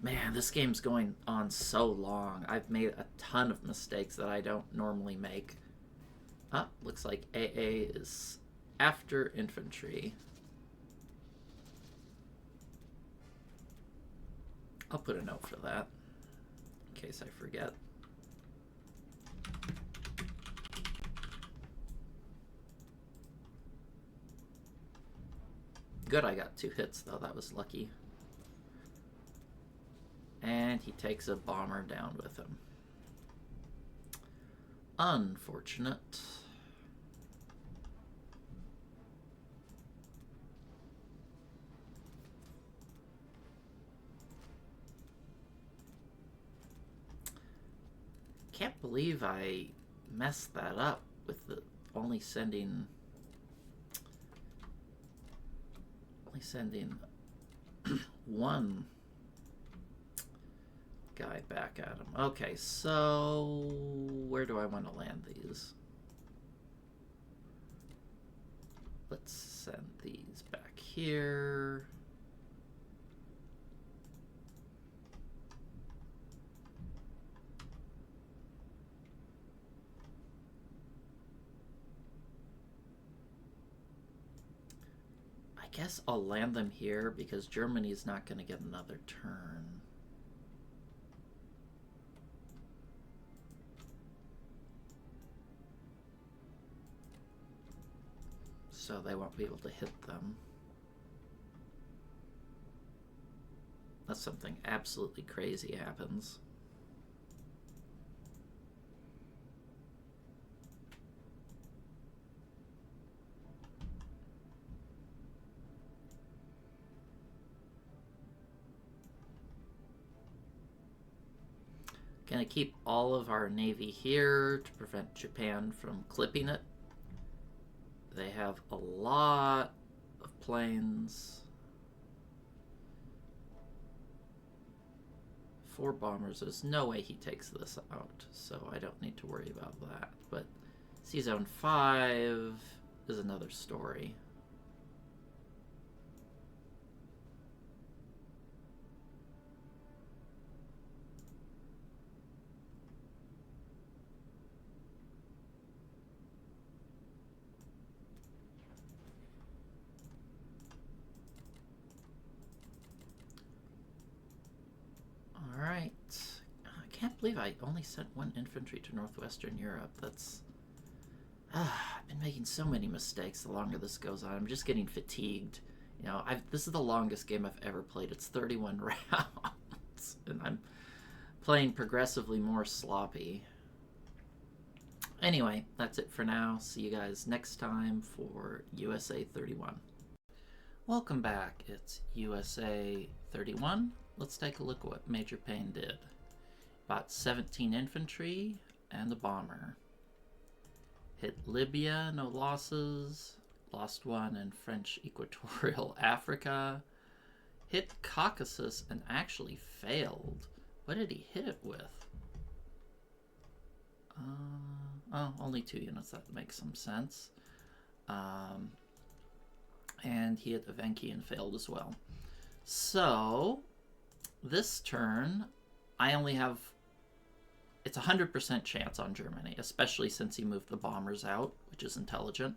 Man, this game's going on so long. I've made a ton of mistakes that I don't normally make. Ah, looks like AA is after infantry. I'll put a note for that, in case I forget. Good, I got 2 hits, though. That was lucky. And he takes a bomber down with him. Unfortunate. Can't believe I messed that up with the only sending one guy back at him. Okay, so where do I want to land these? Let's send these back here. I guess I'll land them here because Germany's not going to get another turn. So they won't be able to hit them. Unless something absolutely crazy happens. Gonna keep all of our navy here to prevent Japan from clipping it. They have a lot of planes. 4 bombers. There's no way he takes this out, so I don't need to worry about that. But Sea Zone 5 is another story. Alright. I can't believe I only sent 1 infantry to Northwestern Europe. That's... I've been making so many mistakes the longer this goes on. I'm just getting fatigued. You know, this is the longest game I've ever played. It's 31 rounds. And playing progressively more sloppy. Anyway, that's it for now. See you guys next time for USA 31. Welcome back. It's USA 31. Let's take a look at what Major Payne did. Bought 17 infantry and a bomber. Hit Libya, no losses. Lost one in French Equatorial Africa. Hit Caucasus and actually failed. What did he hit it with? Oh, only 2 units. That makes some sense. And he hit Evenki and failed as well. So, this turn, I only have... It's a 100% chance on Germany, especially since he moved the bombers out, which is intelligent.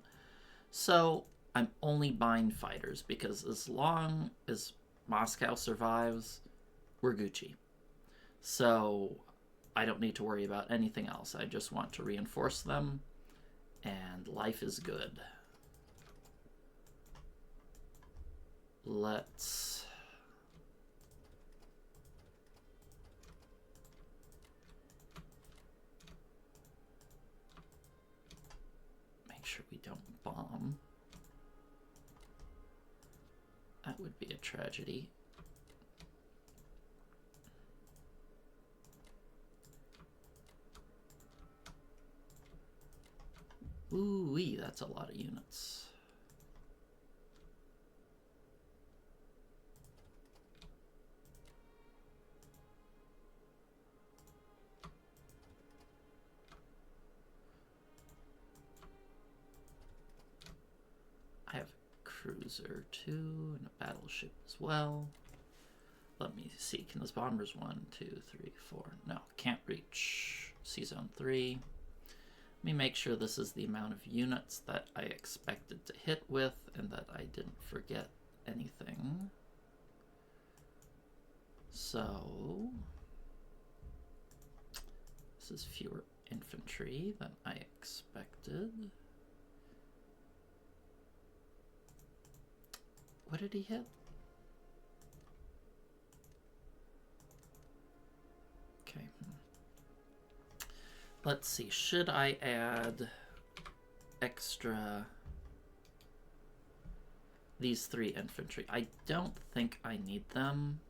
So, I'm only buying fighters, because as long as Moscow survives, we're Gucci. So, I don't need to worry about anything else. I just want to reinforce them, and life is good. Let's... make sure we don't bomb. That would be a tragedy. Ooh-wee, that's a lot of units. I have a cruiser too, and a battleship as well. Let me see, can those bombers 1, 2, 3, 4? No, can't reach C-Zone 3. Let me make sure this is the amount of units that I expected to hit with and that I didn't forget anything. So, this is fewer infantry than I expected. What did he hit? Okay. Let's see, should I add extra these 3 infantry? I don't think I need them.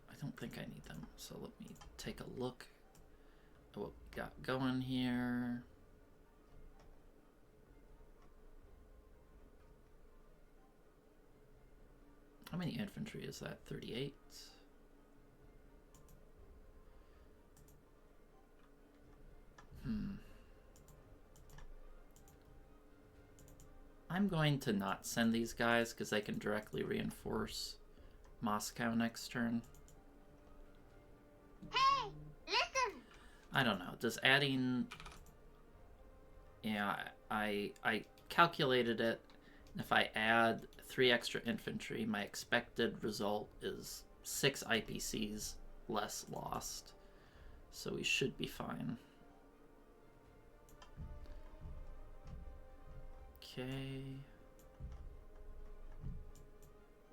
I don't think I need them, so let me take a look at what we got going here. How many infantry is that? 38? I'm going to not send these guys because they can directly reinforce Moscow next turn. Hey, listen! I don't know. Does adding... Yeah, I calculated it. If I add 3 extra infantry, my expected result is 6 IPCs less lost. So we should be fine. Okay.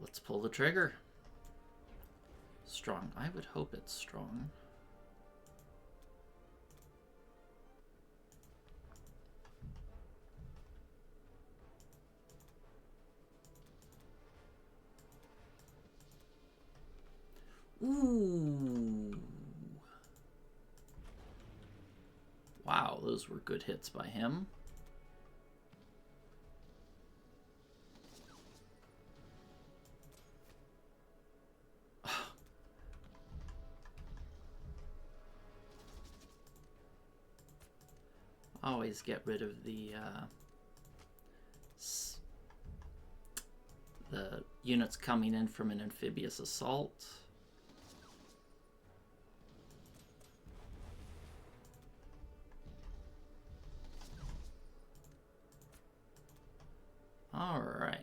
Let's pull the trigger. Strong. I would hope it's strong. Ooh. Wow, those were good hits by him. Always get rid of the units coming in from an amphibious assault. All right.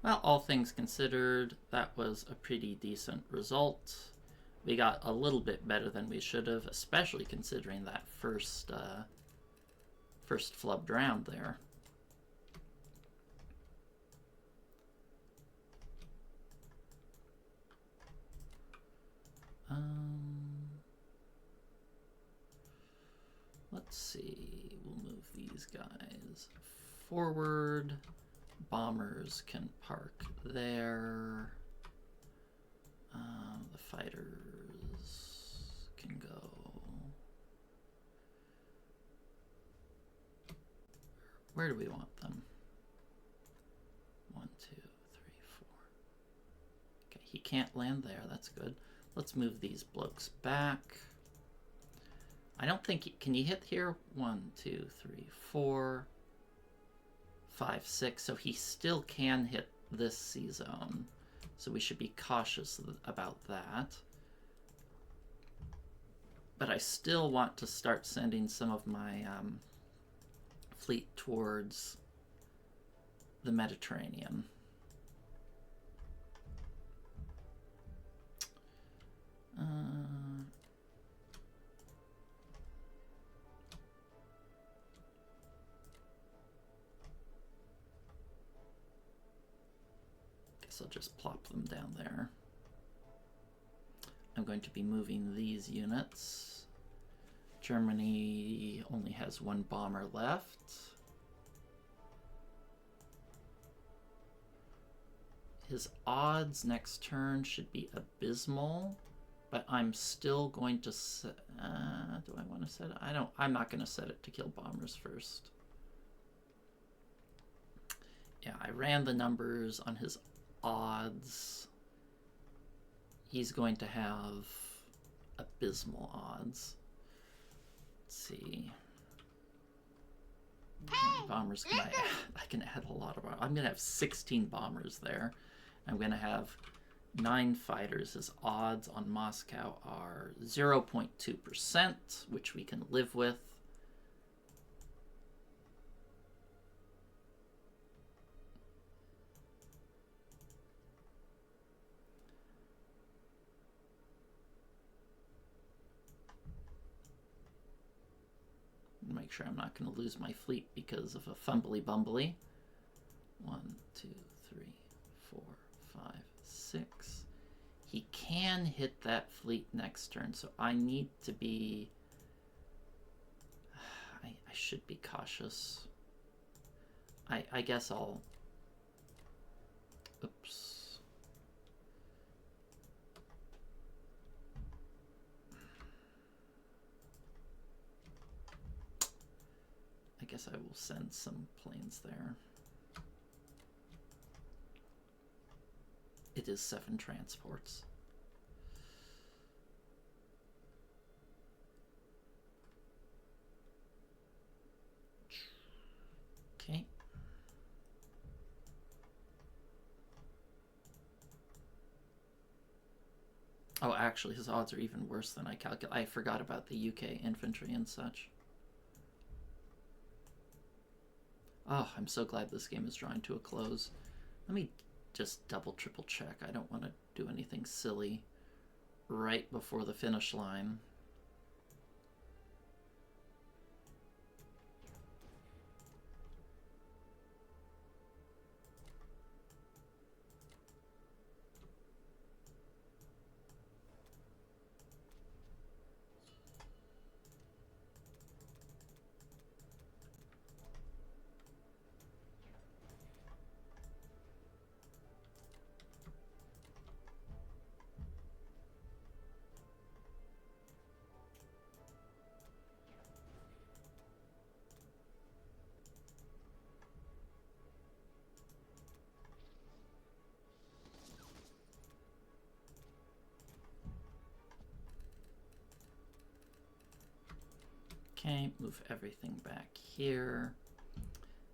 Well, all things considered, that was a pretty decent result. We got a little bit better than we should have, especially considering that first flubbed round there. Let's see, we'll move these guys forward. Bombers can park there. The fighters can go. Where do we want them? 1, 2, 3, 4. Okay, he can't land there. That's good. Let's move these blokes back. I don't think can you hit here? 1, 2, 3, 4, 5, 6. So he still can hit this C zone. So we should be cautious about that. But I still want to start sending some of my fleet towards the Mediterranean. Guess I'll just plop them down there. I'm going to be moving these units. Germany only has 1 bomber left. His odds next turn should be abysmal, but I'm still going to set, do I want to set it? I'm not going to set it to kill bombers first. Yeah, I ran the numbers on his odds. He's going to have abysmal odds. Let's see. How many bombers can I add? I can add a lot of bombers. I'm going to have 16 bombers there. I'm going to have 9 fighters. His odds on Moscow are 0.2%, which we can live with. Make sure I'm not going to lose my fleet because of a fumbly bumbly. 1, 2, 3, 4, 5, 6. He can hit that fleet next turn, so I need to be... I should be cautious. I guess I'll... Oops. I guess I will send some planes there. It is 7 transports. Okay. Oh, actually, his odds are even worse than I calculated. I forgot about the UK infantry and such. Oh, I'm so glad this game is drawing to a close. Let me just double, triple check. I don't want to do anything silly right before the finish line. Okay, move everything back here.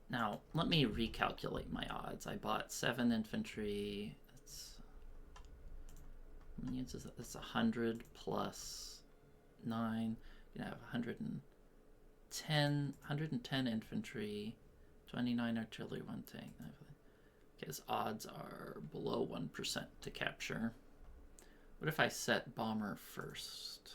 Now, let me recalculate my odds. I bought 7 infantry. How many units is that? That's 100 plus 9. You're gonna have 110 infantry, 29 artillery, 1 tank. Okay, his odds are below 1% to capture. What if I set bomber first?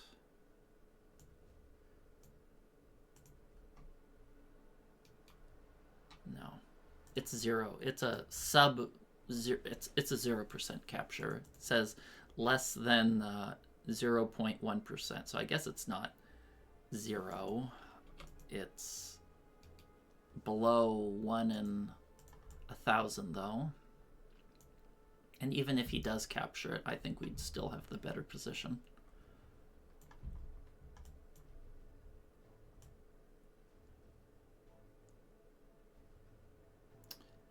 it's 0. It's a sub 0. It's a 0% capture. It says less than 0.1%. So I guess it's not 0. It's below 1 in 1,000 though. And even if he does capture it, I think we'd still have the better position.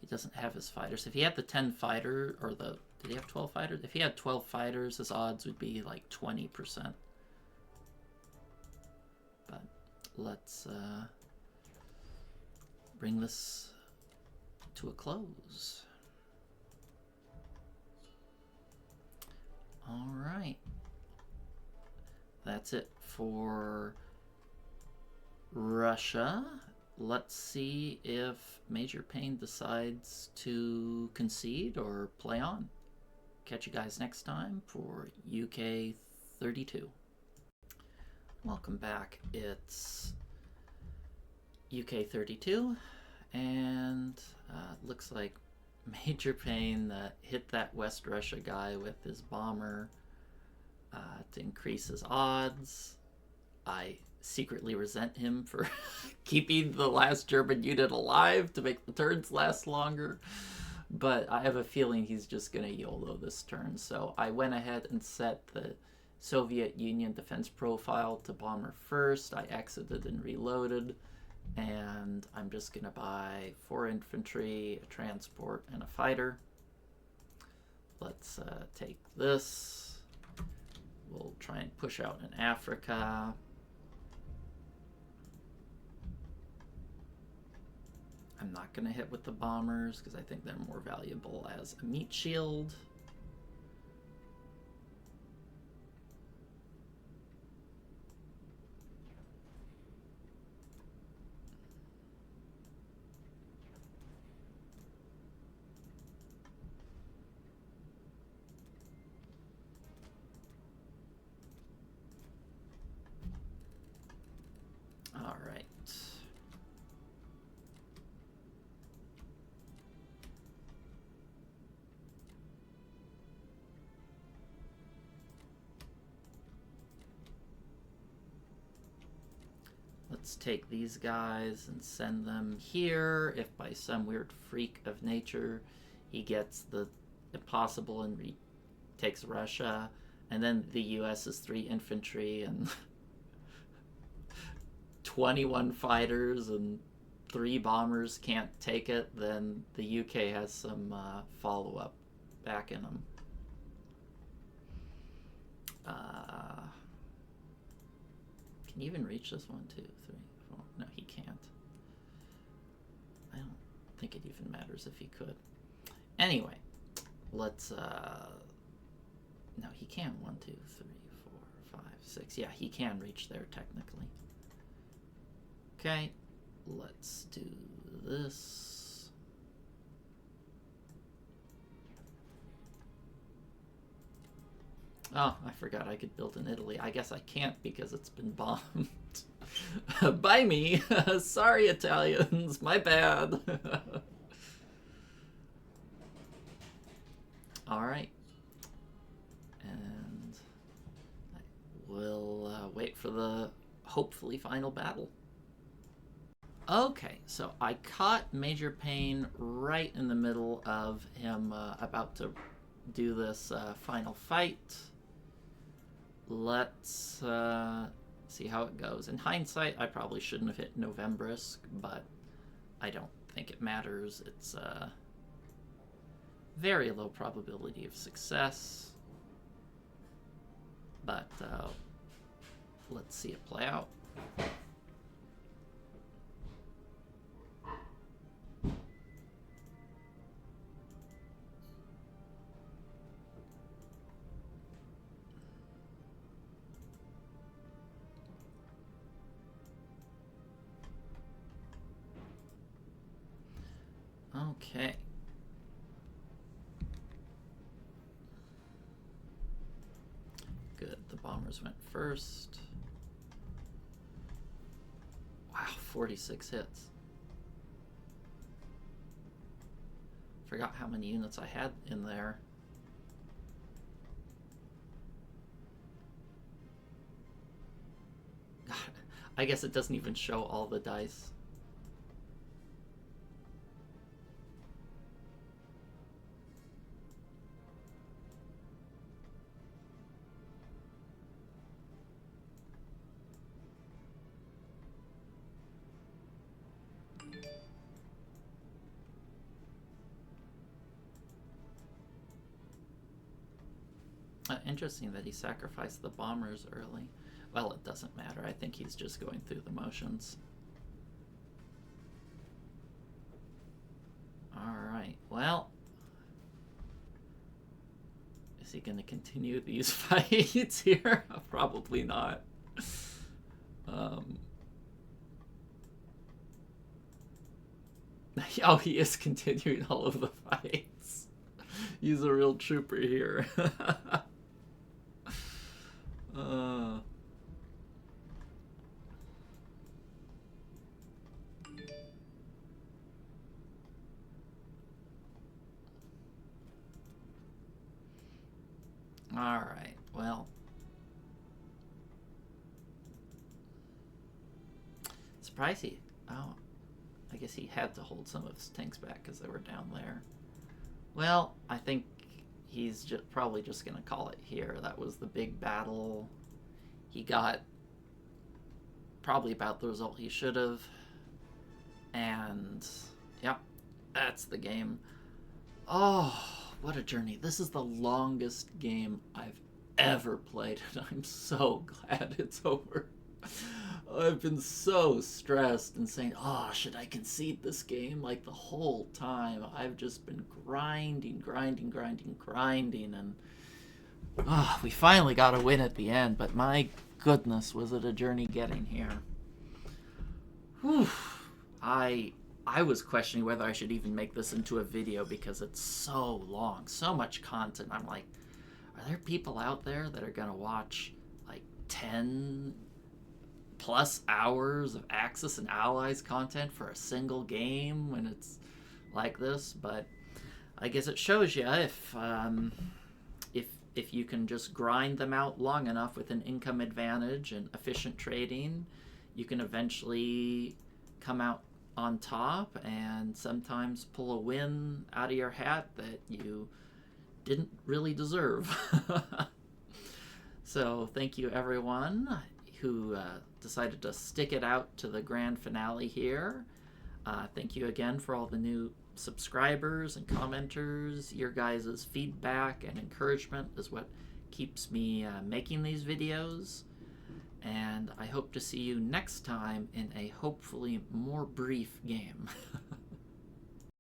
He doesn't have his fighters. If he had the 10 fighter, or the, did he have 12 fighters? If he had 12 fighters, his odds would be like 20%. But let's bring this to a close. All right. That's it for Russia. Let's see if Major Payne decides to concede or play on. Catch you guys next time for UK 32. Welcome back. It's UK 32, and looks like Major Payne hit that West Russia guy with his bomber to increase his odds. I secretly resent him for keeping the last German unit alive to make the turns last longer, but I have a feeling he's just going to YOLO this turn. So I went ahead and set the Soviet Union defense profile to bomber first. I exited and reloaded, and I'm just going to buy 4 infantry, a transport, and a fighter. Let's take this. We'll try and push out in Africa. I'm not going to hit with the bombers because I think they're more valuable as a meat shield. All right. Let's take these guys and send them here. If by some weird freak of nature he gets the impossible and takes Russia, and then the US is 3 infantry and 21 fighters and 3 bombers can't take it, then the UK has some follow-up back in them. Can you even reach this? 1, 2, 3, 4. No, he can't. I don't think it even matters if he could. Anyway, let's no, he can. 1, 2, 3, 4, 5, 6. Yeah, he can reach there technically. Okay, let's do this. Oh, I forgot I could build in Italy. I guess I can't because it's been bombed by me. Sorry, Italians. My bad. All right. And I will wait for the hopefully final battle. Okay, so I caught Major Payne right in the middle of him about to do this final fight. Let's see how it goes. In hindsight, I probably shouldn't have hit Novembrisk, but I don't think it matters. It's a very low probability of success, but let's see it play out. Okay. Good. The bombers went first. Wow, 46 hits. Forgot how many units I had in there. I guess it doesn't even show all the dice. Interesting that he sacrificed the bombers early. Well, it doesn't matter. I think he's just going through the motions. Alright, well. Is he going to continue these fights here? Probably not. Oh, he is continuing all of the fights. He's a real trooper here. Alright, well. Surprised he... Oh, I guess he had to hold some of his tanks back because they were down there. Well, I think he's probably just going to call it here. That was the big battle. He got probably about the result he should have. And, yep, that's the game. Oh, what a journey. This is the longest game I've ever played, and I'm so glad it's over. I've been so stressed and saying, oh, should I concede this game? Like the whole time, I've just been grinding, and we finally got a win at the end, but my goodness, was it a journey getting here. Whew. I was questioning whether I should even make this into a video because it's so long, so much content. I'm like, are there people out there that are going to watch like 10 plus hours of Axis and Allies content for a single game when it's like this? But I guess it shows you if you can just grind them out long enough with an income advantage and efficient trading, you can eventually come out on top and sometimes pull a win out of your hat that you didn't really deserve. So thank you everyone who decided to stick it out to the grand finale here. Thank you again for all the new subscribers and commenters. Your guys' feedback and encouragement is what keeps me making these videos. And I hope to see you next time in a hopefully more brief game.